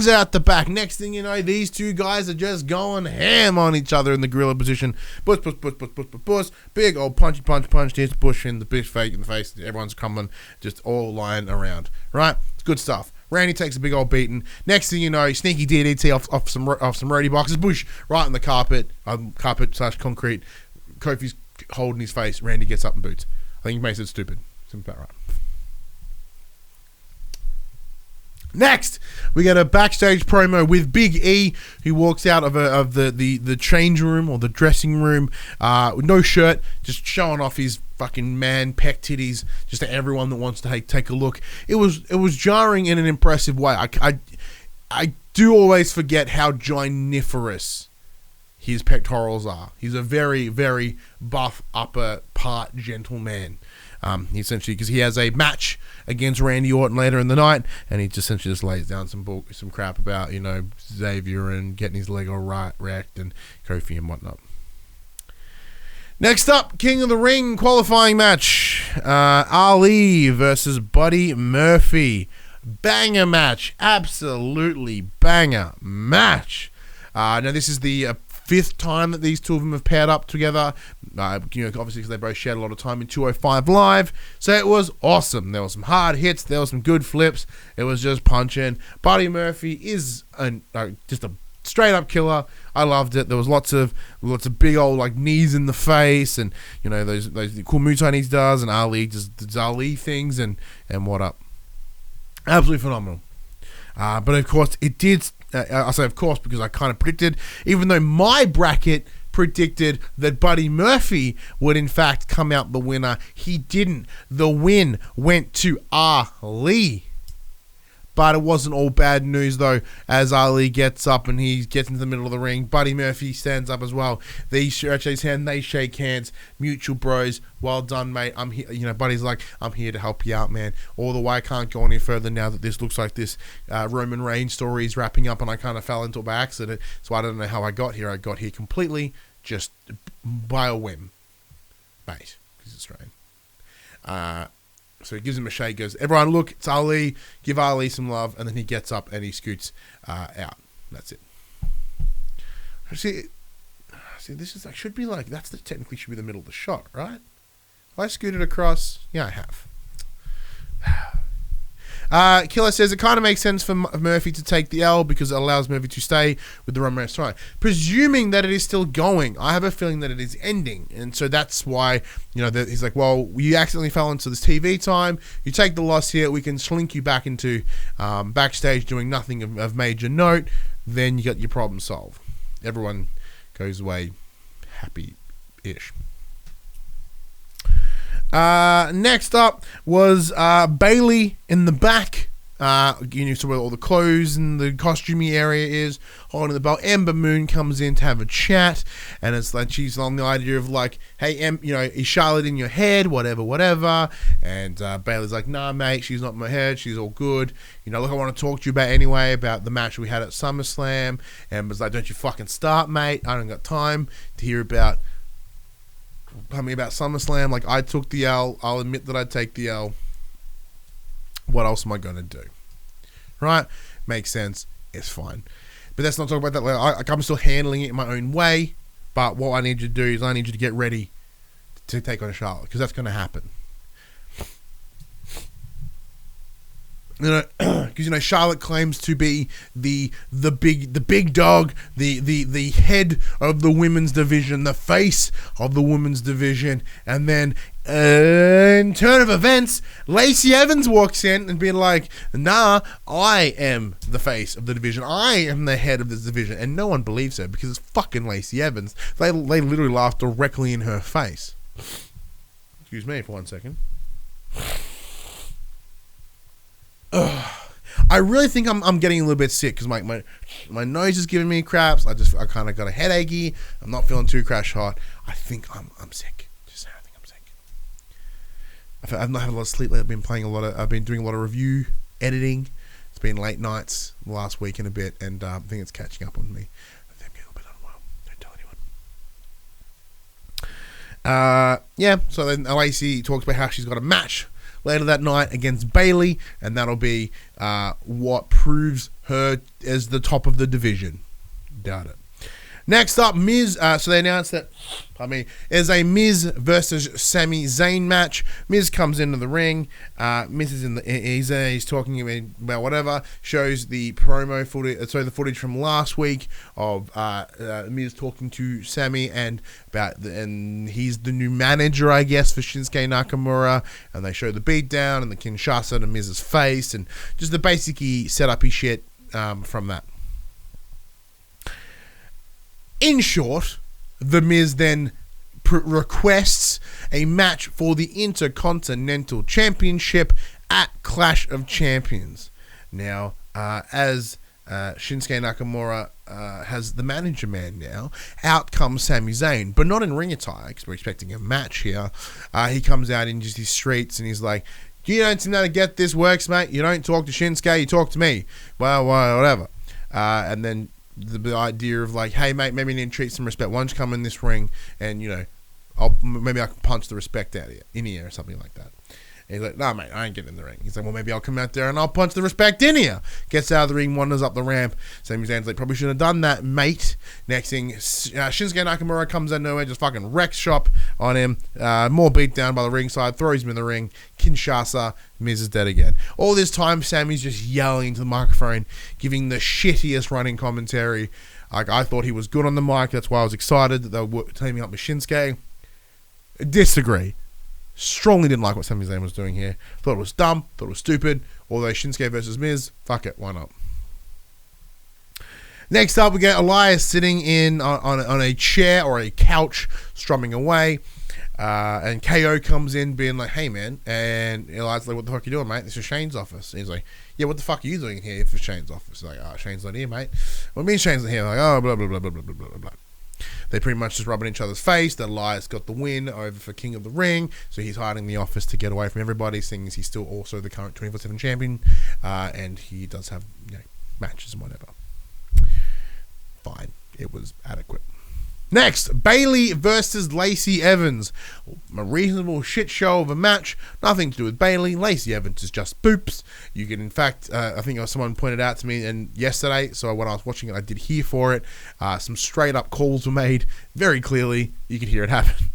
out the back. Next thing you know, these two guys are just going ham on each other in the gorilla position. Push. Big old punch. Here's push in the big fake in the face. Everyone's coming, just all lying around. Right? It's good stuff. Randy takes a big old beating. Next thing you know, sneaky DDT off some roadie boxes, bush right on the carpet/concrete. Kofi's holding his face. Randy gets up and boots. I think he makes it stupid. Seems about right. Next, we get a backstage promo with Big E, who walks out of the change room or the dressing room with no shirt, just showing off his fucking man pec titties just to everyone that wants to take a look. It was jarring in an impressive way. I do always forget how giniferous his pectorals are. He's a very, very buff upper part gentleman. He essentially, because he has a match against Randy Orton later in the night, and he essentially just lays down some crap about, Xavier and getting his leg all wrecked and Kofi and whatnot. Next up, King of the Ring qualifying match. Ali versus Buddy Murphy. Banger match. Absolutely banger match. Now, this is the fifth time that these two of them have paired up together. Obviously because they both shared a lot of time in 205 Live. So it was awesome. There were some hard hits. There were some good flips. It was just punching. Buddy Murphy is just a straight up killer. I loved it. There was lots of big old knees in the face, and those cool Muay Thai knees does, and Ali just does Ali things and what up. Absolutely phenomenal. But of course it did. I say of course because I kind of predicted, even though my bracket predicted that Buddy Murphy would in fact come out the winner, he didn't. The win went to Ali. But it wasn't all bad news though, as Ali gets up and he gets into the middle of the ring. Buddy Murphy stands up as well. They stretch his hand, they shake hands, mutual bros. Well done, mate. I'm here. Buddy's like, I'm here to help you out, man. All the way, I can't go any further now that this looks like this Roman Reigns story is wrapping up, and I kind of fell into it by accident. So I don't know how I got here. I got here completely just by a whim, mate. He's Australian. So he gives him a shake, goes, everyone look, it's Ali, give Ali some love, and then he gets up and he scoots out. That's it. See, this is should be technically should be the middle of the shot, right? Have I scooted across? Yeah, I have. Killer says it kind of makes sense for Murphy to take the L because it allows Murphy to stay with the Roman Reigns title. Presuming that it is still going, I have a feeling that it is ending, and so that's why he's like, well, you accidentally fell into this TV time. You take the loss here, we can slink you back into backstage doing nothing of major note. Then you got your problem solved. Everyone goes away happy-ish. Next up was Bailey in the back. So where all the clothes and the costumey area is, holding the belt. Ember Moon comes in to have a chat, and it's like she's on the idea of hey, is Charlotte in your head? Whatever. And Bailey's like, nah, mate, she's not in my head. She's all good. Look, I want to talk to you about the match we had at SummerSlam. And was like, don't you fucking start, mate. I don't got time to hear about SummerSlam. I took the L. I'll admit that I'd take the L. What else am I going to do? Right? Makes sense. It's fine. But let's not talk about that later. I'm still handling it in my own way. But what I need you to do is I need you to get ready to take on Charlotte, because that's going to happen. Because Charlotte claims to be the big dog, the head of the women's division, the face of the women's division, and then in turn of events, Lacey Evans walks in and being like, nah, I am the face of the division, I am the head of this division, and no one believes her because it's fucking Lacey Evans. They literally laugh directly in her face. Excuse me for 1 second. I really think I'm getting a little bit sick because my nose is giving me craps. I kind of got a headachy. I'm not feeling too crash hot. I think I'm sick. Just saying, I think I'm sick. I've not had a lot of sleep lately. I've been doing a lot of review editing. It's been late nights the last week and a bit, and I think it's catching up on me. I think I'm getting a little bit unwell. Don't tell anyone. So then Lacey talks about how she's got a match later that night against Bailey, and that'll be what proves her as the top of the division. Doubt it. Next up, Miz. So they announced that, there's a Miz versus Sami Zayn match. Miz comes into the ring. Miz is he's talking about whatever. Shows the promo footage, the footage from last week of Miz talking to Sami and he's the new manager, I guess, for Shinsuke Nakamura. And they show the beatdown and the Kinshasa to Miz's face and just the basic-y setup-y shit from that. In short, The Miz then requests a match for the Intercontinental Championship at Clash of Champions. Now, as Shinsuke Nakamura has the manager man now, out comes Sami Zayn, but not in ring attire, because we're expecting a match here. He comes out in just his streets, and he's like, you don't seem to get this works, mate. You don't talk to Shinsuke, you talk to me. Well, whatever. And then the idea of like, hey mate, maybe you need to treat some respect. Why don't you come in this ring and maybe I can punch the respect out of you in here or something like that. And he's like, no mate, I ain't getting in the ring. He's like, well maybe I'll come out there and I'll punch the respect in here. Gets out of the ring, wanders up the ramp. Sami Zayn's like, probably shouldn't have done that, mate. Next thing, Shinsuke Nakamura comes out of nowhere, just fucking wrecks shop on him. More beat down by the ringside, throws him in the ring. Kinshasa, Miz is dead again. All this time, Sami's just yelling into the microphone, giving the shittiest running commentary. Like, I thought he was good on the mic. That's why I was excited that they were teaming up with Shinsuke. Disagree. Strongly didn't like what Sami Zayn was doing here. Thought it was dumb. Thought it was stupid. Although Shinsuke versus Miz, fuck it, why not? Next up, we get Elias sitting on a chair or a couch, strumming away. And KO comes in being like, hey man, and Elias like, what the fuck are you doing, mate? This is Shane's office. And he's like, yeah, what the fuck are you doing here for Shane's office? He's like, Shane's not here, mate. What do you mean Shane's not here? Like, oh, blah, blah, blah, blah, blah, blah, blah, blah. They pretty much just rubbing each other's face. That Elias got the win over for King of the Ring, so he's hiding in the office to get away from everybody, seeing as he's still also the current 24/7 champion, and he does have matches and whatever. Fine, it was adequate. Next, Bayley versus Lacey Evans. A reasonable shit show of a match. Nothing to do with Bayley. Lacey Evans is just boops. You can, in fact, I think someone pointed out to me yesterday, so when I was watching it, I did hear for it. Some straight up calls were made. Very clearly, you could hear it happen.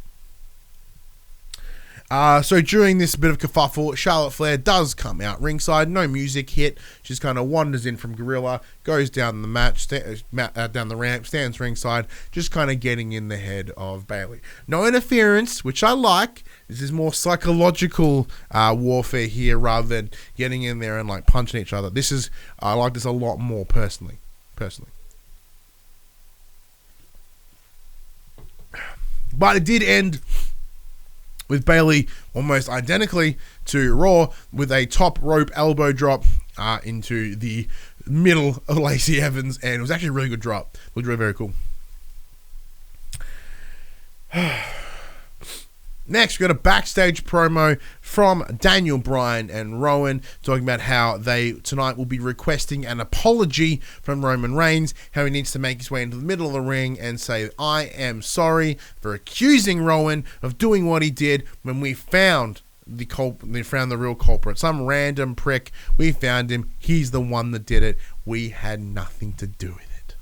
So during this bit of kerfuffle, Charlotte Flair does come out ringside. No music hit. She just kind of wanders in from Gorilla, goes down the down the ramp, stands ringside, just kind of getting in the head of Bayley. No interference, which I like. This is more psychological warfare here rather than getting in there and like punching each other. I like this a lot more personally. But it did end with Bayley almost identically to Raw with a top rope elbow drop into the middle of Lacey Evans, and it was actually a really good drop. Looked really very cool. Next, we got a backstage promo from Daniel Bryan and Rowan talking about how they tonight will be requesting an apology from Roman Reigns, how he needs to make his way into the middle of the ring and say, I am sorry for accusing Rowan of doing what he did when we found the real culprit. Some random prick. We found him. He's the one that did it. We had nothing to do with it.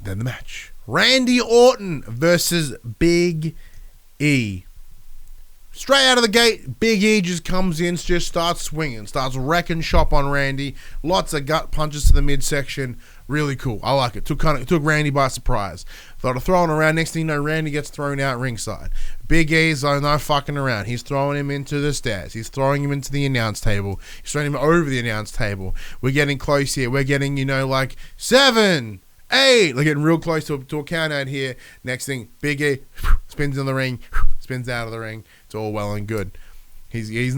Then the match. Randy Orton versus Big E. Straight out of the gate, Big E just comes in, just starts swinging, starts wrecking shop on Randy. Lots of gut punches to the midsection. Really cool. I like it. Took Randy by surprise. Thought of throwing around. Next thing you know, Randy gets thrown out ringside. Big E's no fucking around. He's throwing him into the stairs. He's throwing him into the announce table. He's throwing him over the announce table. We're getting close here. We're getting, 7, 8. We're getting real close to a count out here. Next thing, Big E spins in the ring, spins out of the ring. It's all well and good. He's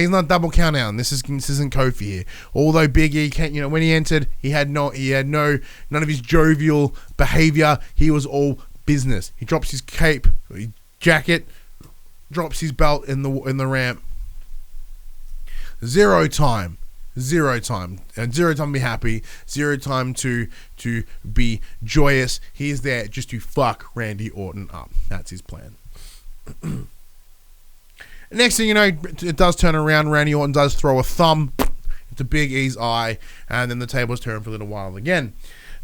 not double count out. This isn't Kofi here. Although Big E can't, when he entered, he had none of his jovial behavior. He was all business. He drops his cape, his jacket, drops his belt in the ramp. Zero time, and zero time to be happy. Zero time to be joyous. He's there just to fuck Randy Orton up. That's his plan. Next thing you know, it does turn around. Randy Orton does throw a thumb to Big E's eye, and then the tables turn for a little while again.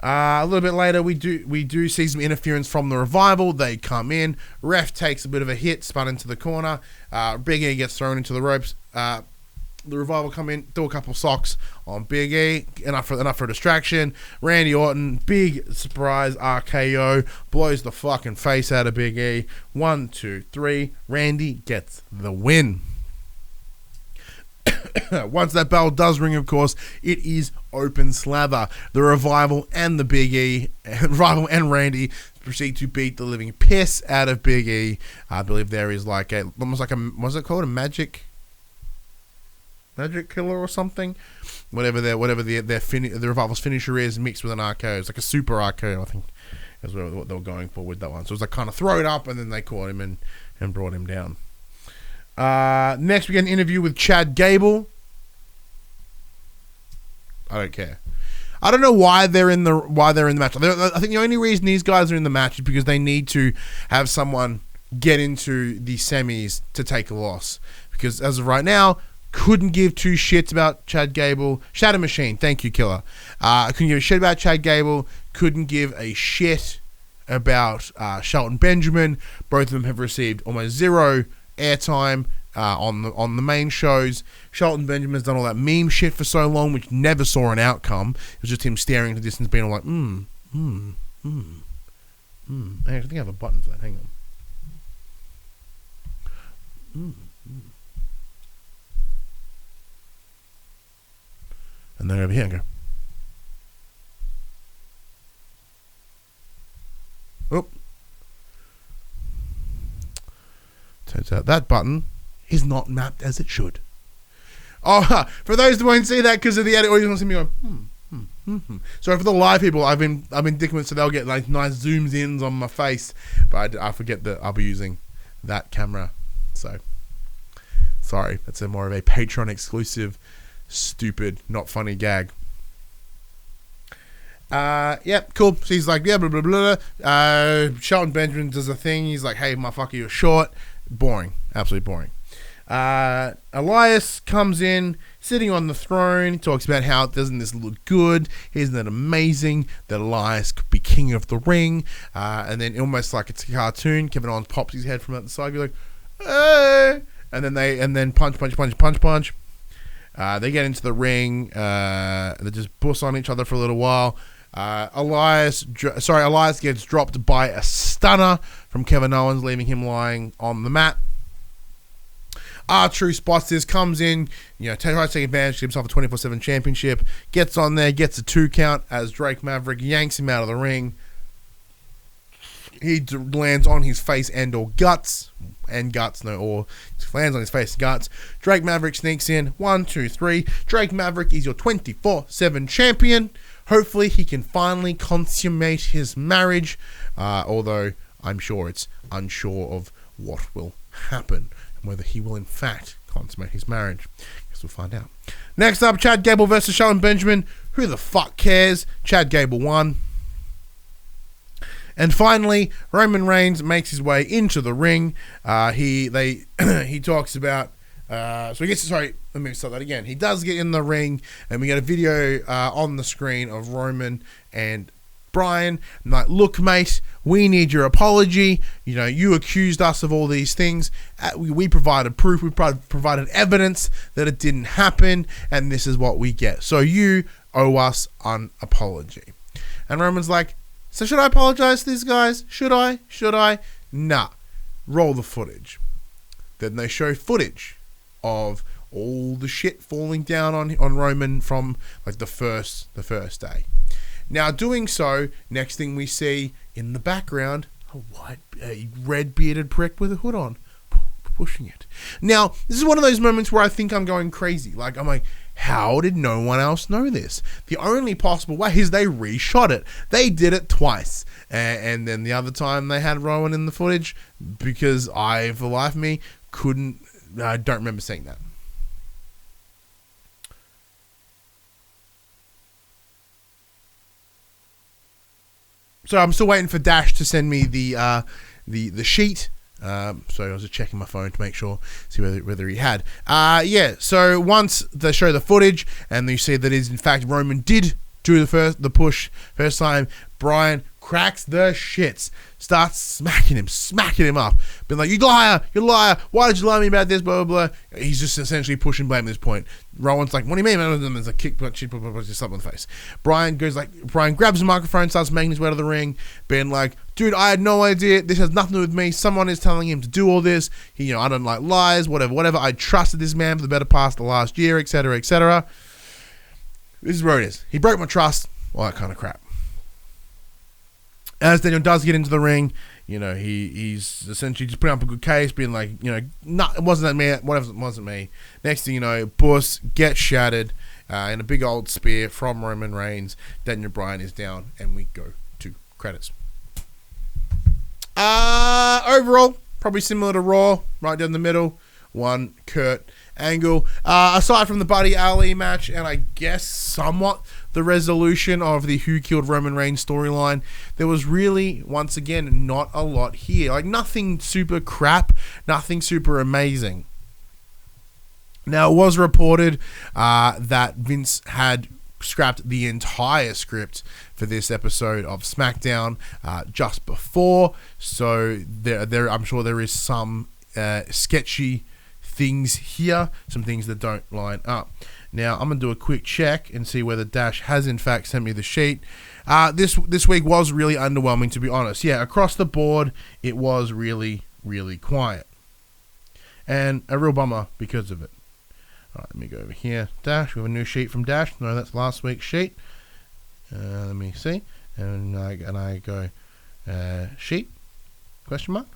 A little bit later, we do see some interference from the Revival. They come in. Ref takes a bit of a hit, spun into the corner. Big E gets thrown into the ropes. The Revival come in, do a couple socks on Big E, enough for a distraction. Randy Orton, big surprise RKO, blows the fucking face out of Big E. 1, 2, 3. Randy gets the win. Once that bell does ring, of course, it is open slather. The Revival and the Big E, Revival and Randy proceed to beat the living piss out of Big E. I believe there is like almost like what's it called? A magic killer or something, whatever the Revival's finisher is, mixed with an RKO. It's like a super RKO, I think, is what they were going for with that one. So it was like kind of throw it up, and then they caught him and brought him down. Next, we get an interview with Chad Gable. I don't care. I don't know why they're in the match. I think the only reason these guys are in the match is because they need to have someone get into the semis to take a loss. Because as of right now, couldn't give two shits about Chad Gable. Shadow Machine, thank you, Killer. Couldn't give a shit about Chad Gable. Couldn't give a shit about Shelton Benjamin. Both of them have received almost zero airtime on the main shows. Shelton Benjamin's done all that meme shit for so long, which never saw an outcome. It was just him staring into the distance, being all like, Hey, I think I have a button for that. Hang on. And then over here, I go. Oh. Turns out that button is not mapped as it should. Oh, for those that won't see that because of the edit, or you want to see me going, So for the live people, I've been dicking with, so they'll get like nice zooms in on my face, but I forget that I'll be using that camera. So sorry, that's more of a Patreon exclusive, stupid, not funny gag. Yep, cool. So he's like, yeah, blah, blah, blah, blah. Shelton Benjamin does a thing. He's like, hey, motherfucker, you're short. Boring. Absolutely boring. Elias comes in, sitting on the throne, talks about how doesn't this look good? Isn't it amazing that Elias could be king of the ring? And then almost like it's a cartoon, Kevin Owens pops his head from out the side, be like, hey! And then punch. They get into the ring. They just bust on each other for a little while. Elias gets dropped by a stunner from Kevin Owens, leaving him lying on the mat. R-Truth spots this, comes in, tries to take advantage, gives himself a 24/7 championship, gets on there, gets a 2 count as Drake Maverick yanks him out of the ring. He lands on his face lands on his face, guts. Drake Maverick sneaks in, 1, 2, 3. Drake Maverick is your 24/7 champion. Hopefully he can finally consummate his marriage, although I'm sure it's unsure of what will happen and whether he will in fact consummate his marriage. Guess we'll find out. Next up, Chad Gable versus Shelton Benjamin. Who the fuck cares? Chad Gable won. And finally, Roman Reigns makes his way into the ring. He talks about. Let me start that again. He does get in the ring, and we get a video on the screen of Roman and Brian. I'm like, look, mate, we need your apology. You accused us of all these things. We provided proof. We provided evidence that it didn't happen, and this is what we get. So you owe us an apology. And Roman's like, so should I apologize to these guys? Should I? Nah. Roll the footage. Then they show footage of all the shit falling down on Roman from like the first day. Now doing so, next thing we see in the background, a red bearded prick with a hood on, pushing it. Now, this is one of those moments where I think I'm going crazy. Like, I'm like, how did no one else know this? The only possible way is they reshot it. They did it twice. And then the other time they had Rowan in the footage, because I, for the life of me, I don't remember seeing that. So I'm still waiting for Dash to send me the sheet So I was just checking my phone to make sure, see whether he had. So once they show the footage and you see that is in fact Roman did do the push first time, Brian cracks the shits, starts smacking him up, being like, you liar, why did you lie to me about this, blah, blah, blah. He's just essentially pushing blame at this point. Rowan's like, what do you mean, man? There's a kick, punch, just something in the face. Brian grabs the microphone, starts making his way to the ring, being like, dude, I had no idea, this has nothing to do with me, someone is telling him to do all this, I don't like lies, whatever, I trusted this man for the better part of the last year, etc., etc. This is where it is. He broke my trust, all that kind of crap. As Daniel does get into the ring, he's essentially just putting up a good case, being like, it wasn't me, whatever, it wasn't me. Next thing you know, Bus gets shattered in a big old spear from Roman Reigns. Daniel Bryan is down, and we go to credits. Overall, probably similar to Raw, right down the middle. One Kurt Angle. Aside from the Buddy Ali match, and I guess somewhat the resolution of the Who Killed Roman Reigns storyline, there was really, once again, not a lot here. Like, nothing super crap, nothing super amazing. Now, it was reported that Vince had scrapped the entire script for this episode of SmackDown just before, so I'm sure there is some sketchy things here, some things that don't line up. Now, I'm going to do a quick check and see whether Dash has in fact sent me the sheet. This week was really underwhelming, to be honest. Yeah, across the board, it was really, really quiet. And a real bummer because of it. All right, let me go over here. Dash, we have a new sheet from Dash. No, that's last week's sheet. Let me see. And I go, sheet? Question mark?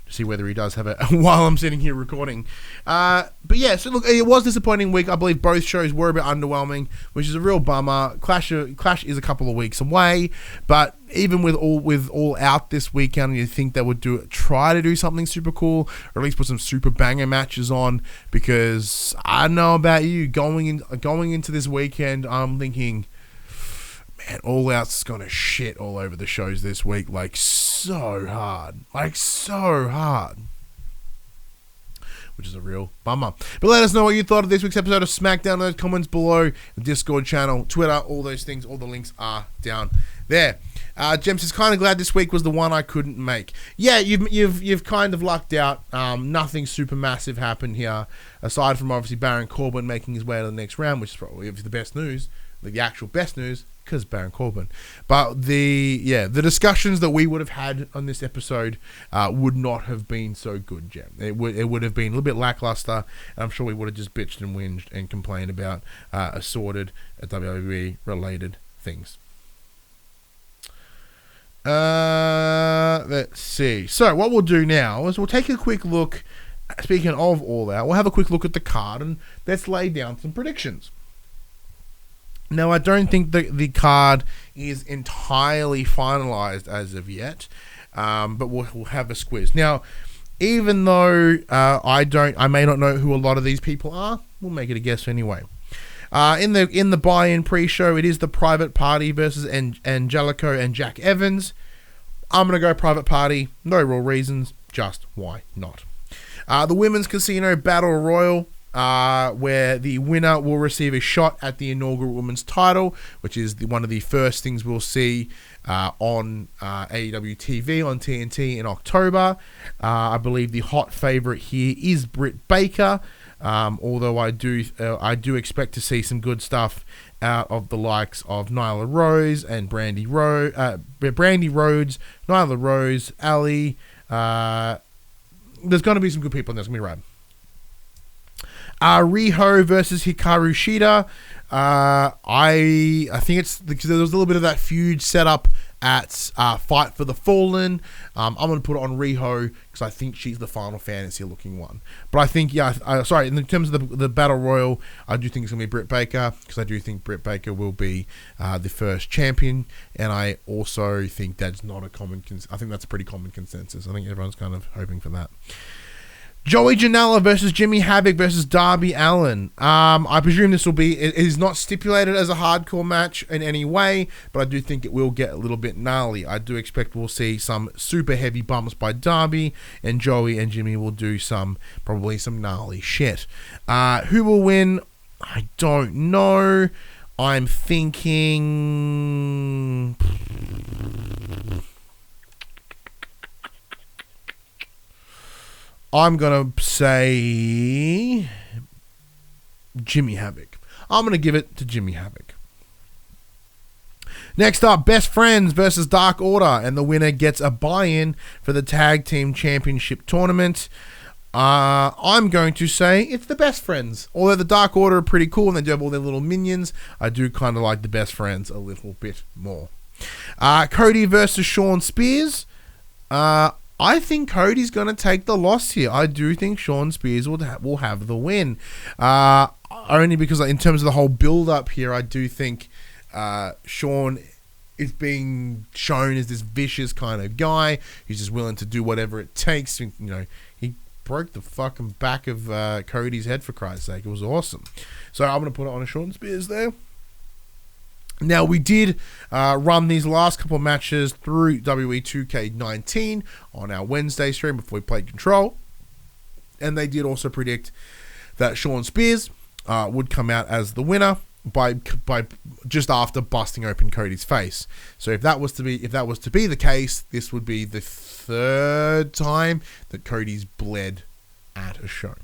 To see whether he does have it while I'm sitting here recording. But yeah, so look, it was a disappointing week. I believe both shows were a bit underwhelming, which is a real bummer. Clash is a couple of weeks away, but even with all out this weekend, you think they would try to do something super cool, or at least put some super banger matches on, because I don't know about you, going into this weekend, I'm thinking, man, All Out's gonna shit all over the shows this week, like so hard, which is a real bummer. But let us know what you thought of this week's episode of SmackDown in those comments below, the Discord channel, Twitter, all those things, all the links are down there. James is kind of glad this week was the one I couldn't make. Yeah, you've kind of lucked out. Nothing super massive happened here, aside from obviously Baron Corbin making his way to the next round, which is probably the best news, the actual best news, because Baron Corbin. But the discussions that we would have had on this episode would not have been so good, Jem. It would have been a little bit lackluster, and I'm sure we would have just bitched and whinged and complained about assorted WWE related things. Let's see. So what we'll do now is we'll take a quick look. Speaking of all that, we'll have a quick look at the card and let's lay down some predictions. Now, I don't think the card is entirely finalized as of yet, but we'll have a squiz. Now, even though I may not know who a lot of these people are, we'll make it a guess anyway. In the buy-in pre-show, it is the Private Party versus Angelico and Jack Evans. I'm going to go Private Party. No real reasons, just why not. The Women's Casino Battle Royal, where the winner will receive a shot at the inaugural women's title, which is one of the first things we'll see on AEW TV on TNT in October. I believe the hot favorite here is Britt Baker, although I do expect to see some good stuff out of the likes of Nyla Rose and Brandy Rhodes, Nyla Rose, Ali. There's going to be some good people in this. It's going to be rad. Riho versus Hikaru Shida. I think it's because there was a little bit of that feud set up at Fight for the Fallen. I'm going to put it on Riho because I think she's the Final Fantasy looking one. But I think, in terms of the Battle Royal, I do think it's going to be Britt Baker because I do think Britt Baker will be the first champion. And I also think that's not a common I think that's a pretty common consensus. I think everyone's kind of hoping for that. Joey Janela versus Jimmy Havoc versus Darby Allin. I presume this will be... It is not stipulated as a hardcore match in any way, but I do think it will get a little bit gnarly. I do expect we'll see some super heavy bumps by Darby, and Joey and Jimmy will do probably some gnarly shit. Who will win? I don't know. I'm thinking... I'm going to say Jimmy Havoc. I'm going to give it to Jimmy Havoc. Next up, Best Friends versus Dark Order, and the winner gets a buy-in for the Tag Team Championship Tournament. I'm going to say it's the Best Friends. Although the Dark Order are pretty cool and they do have all their little minions, I do kind of like the Best Friends a little bit more. Cody versus Shawn Spears. I think Cody's going to take the loss here. I do think Shawn Spears will have the win. Only because in terms of the whole build-up here, I do think Shawn is being shown as this vicious kind of guy who's just willing to do whatever it takes. You know, he broke the fucking back of Cody's head, for Christ's sake. It was awesome. So I'm going to put it on a Shawn Spears there. Now, we did run these last couple of matches through WWE 2K19 on our Wednesday stream before we played Control. And they did also predict that Shawn Spears would come out as the winner by just after busting open Cody's face. So if that was to be the case, this would be the third time that Cody's bled at a show.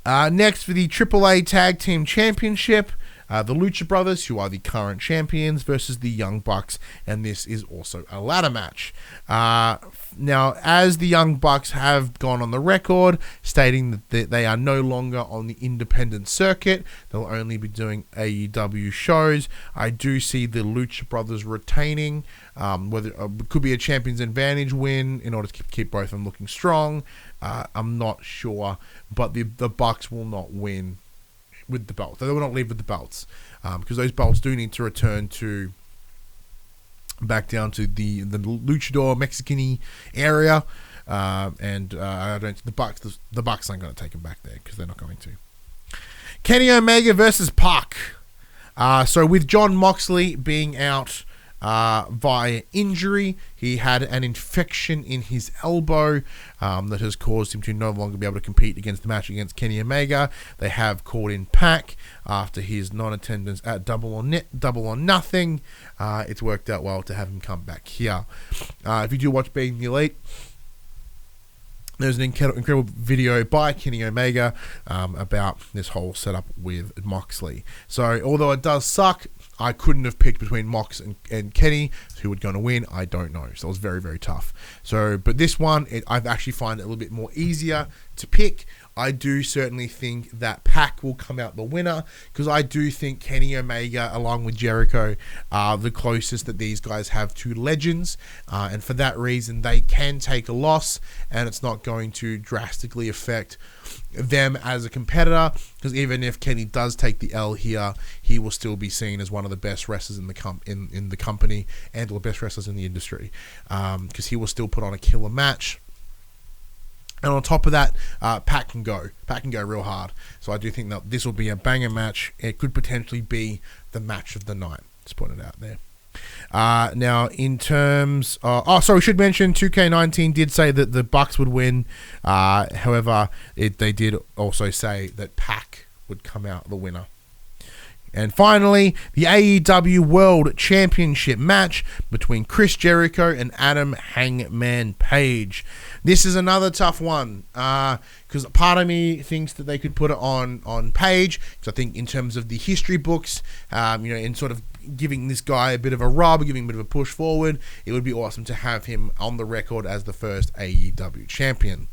Next, for the AAA Tag Team Championship, the Lucha Brothers, who are the current champions, versus the Young Bucks, and this is also a ladder match. Now, as the Young Bucks have gone on the record stating that they are no longer on the independent circuit, they'll only be doing AEW shows. I do see the Lucha Brothers retaining, whether it could be a Champion's Advantage win in order to keep both of them looking strong. I'm not sure, but the Bucks will not win with the belts. They will not leave with the belts, because those belts do need to return back down to the luchador Mexican area, and I don't. The Bucks aren't going to take them back there because they're not going to. Kenny Omega versus Pac. So with Jon Moxley being out via injury, he had an infection in his elbow that has caused him to no longer be able to compete against the match against Kenny Omega. They have called in Pac after his non-attendance at Double or Nothing. It's worked out well to have him come back here. If you do watch Being the Elite, there's an incredible video by Kenny Omega about this whole setup with Moxley. So although it does suck, I couldn't have picked between Mox and Kenny who would going to win. I don't know. So it was very, very tough. So, but this one, I actually find it a little bit more easier to pick. I do certainly think that Pac will come out the winner, because I do think Kenny Omega, along with Jericho, are the closest that these guys have to legends. And for that reason, they can take a loss, and it's not going to drastically affect them as a competitor, because even if Kenny does take the L here, he will still be seen as one of the best wrestlers in the company, and the best wrestlers in the industry, because he will still put on a killer match. And on top of that, Pac can go real hard. So I do think that this will be a banger match. It could potentially be the match of the night. Just putting it out there. Now, in terms we should mention 2K19 did say that the Bucks would win. However, they did also say that Pac would come out the winner. And finally, the AEW World Championship match between Chris Jericho and Adam Hangman Page. This is another tough one, because part of me thinks that they could put it on Page, because I think in terms of the history books, in sort of giving this guy a bit of a rub, giving him a bit of a push forward, it would be awesome to have him on the record as the first AEW champion.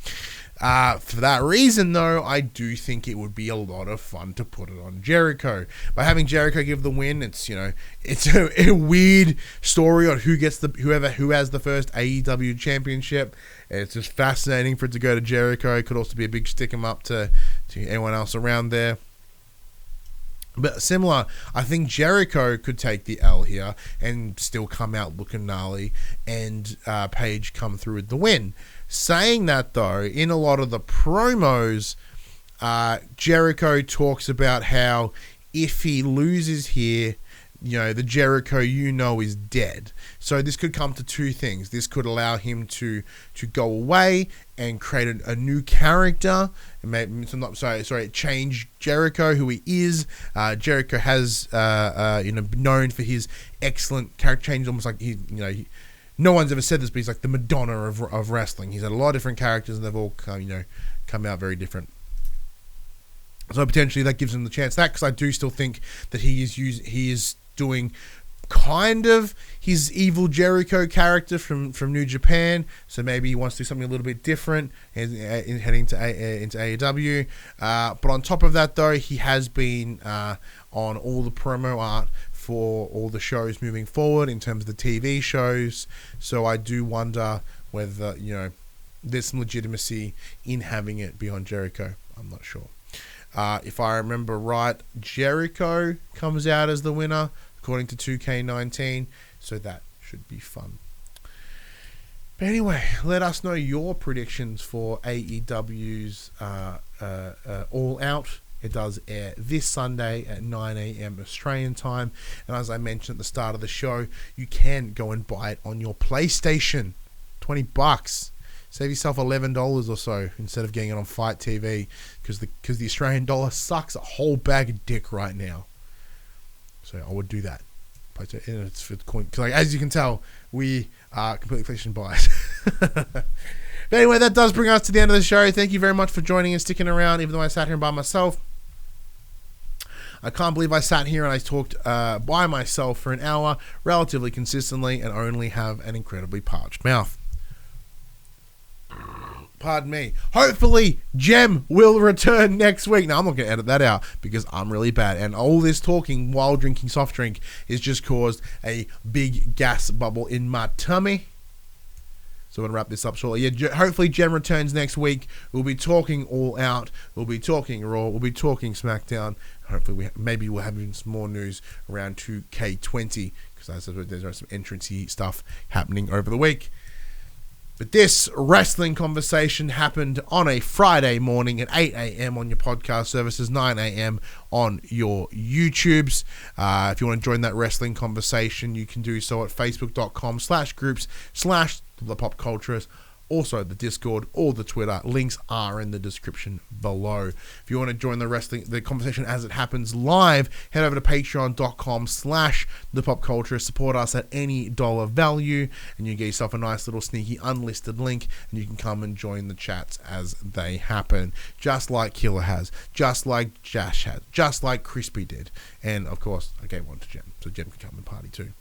For that reason, though, I do think it would be a lot of fun to put it on Jericho. By having Jericho give the win, it's a weird story on who has the first AEW championship. It's just fascinating for it to go to Jericho. It could also be a big stick 'em up to anyone else around there. But similar, I think Jericho could take the L here and still come out looking gnarly, and Paige come through with the win. Saying that, though, in a lot of the promos, Jericho talks about how if he loses here, the Jericho is dead. So this could come to two things. This could allow him to go away and create a new character, and maybe change Jericho, who he is. Jericho has known for his excellent character change, almost like no one's ever said this, but he's like the Madonna of wrestling. He's had a lot of different characters, and they've all come out very different. So potentially that gives him the chance because I do still think that he is doing kind of his evil Jericho character from New Japan. So maybe he wants to do something a little bit different in heading into AEW. But on top of that, though, he has been on all the promo art for all the shows moving forward in terms of the TV shows. So I do wonder whether there's some legitimacy in having it beyond Jericho. I'm not sure. If I remember right, Jericho comes out as the winner, according to 2K19, so that should be fun. But anyway, let us know your predictions for AEW's All Out. It does air this Sunday at 9 a.m. Australian time, and as I mentioned at the start of the show, you can go and buy it on your PlayStation. $20. Save yourself $11 or so instead of getting it on Fight TV because the Australian dollar sucks a whole bag of dick right now. So I would do that. It's for the coin. Because as you can tell, we are completely PlayStation biased. But anyway, that does bring us to the end of the show. Thank you very much for joining and sticking around, even though I sat here by myself. I can't believe I sat here and I talked by myself for an hour relatively consistently and only have an incredibly parched mouth. Pardon me. Hopefully, Jem will return next week. Now, I'm not going to edit that out because I'm really bad. And all this talking while drinking soft drink has just caused a big gas bubble in my tummy. So I'm going to wrap this up shortly. Yeah, hopefully, Jem returns next week. We'll be talking All Out. We'll be talking Raw. We'll be talking SmackDown. Hopefully, maybe we'll have even some more news around 2K20 because as I said, there's some entrance-y stuff happening over the week. But this wrestling conversation happened on a Friday morning at 8 a.m. on your podcast services, 9 a.m. on your YouTubes. If you want to join that wrestling conversation, you can do so at facebook.com/groups/thepopculturist. Also, the Discord or the Twitter links are in the description below. If you want to join the conversation as it happens live, head over to patreon.com/thepopculturist. Support us at any dollar value, and you get yourself a nice little sneaky unlisted link, and you can come and join the chats as they happen, just like Killer has, just like Jash has, just like Crispy did, and of course, I gave one to Jem, so Jem can come and party too.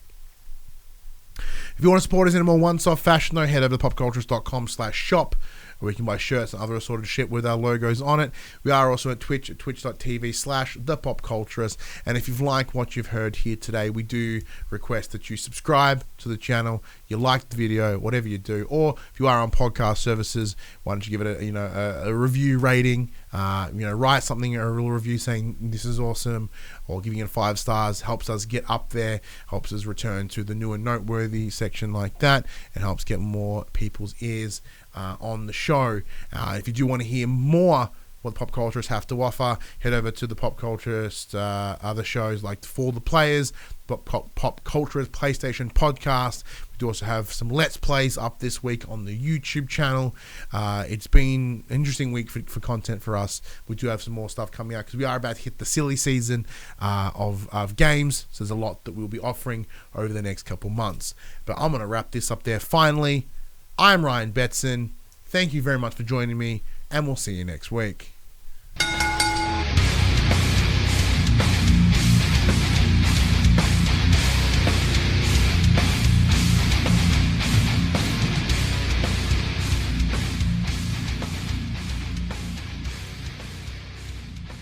If you want to support us in a more one-off fashion, though, head over to popculturist.com/shop, where you can buy shirts and other assorted shit with our logos on it. We are also at Twitch at twitch.tv/thepopculturist. And if you've liked what you've heard here today, we do request that you subscribe to the channel, you like the video, whatever you do, or if you are on podcast services, why don't you give it a review rating, write something, a real review saying this is awesome, or giving it 5 stars helps us get up there, helps us return to the new and noteworthy section like that, and helps get more people's ears on the show. If you do want to hear more what the Pop Culturists have to offer, head over to the Pop Culturist other shows like For the Players, Pop Culturist PlayStation Podcast. We do also have some Let's Plays up this week on the YouTube channel. It's been an interesting week for content for us. We do have some more stuff coming out because we are about to hit the silly season of games. So there's a lot that we'll be offering over the next couple months. But I'm going to wrap this up there. Finally, I'm Ryan Betson. Thank you very much for joining me, and we'll see you next week.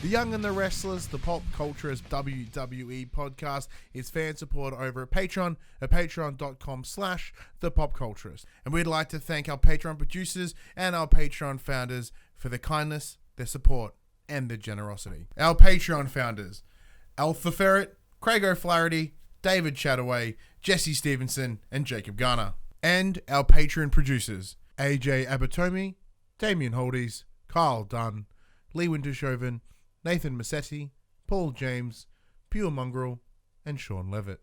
The Young and the Restless, the Pop Culturist WWE podcast, is fan support over at Patreon at patreon.com/thepopculturist. And we'd like to thank our Patreon producers and our Patreon founders for their kindness, their support, and their generosity. Our Patreon founders: Alpha Ferret, Craig O'Flaherty, David Chataway, Jesse Stevenson, and Jacob Garner. And our Patreon producers, AJ Abatomi, Damien Holdies, Kyle Dunn, Lee Wintershoven, Nathan Massetti, Paul James, Pure Mongrel, and Sean Levitt.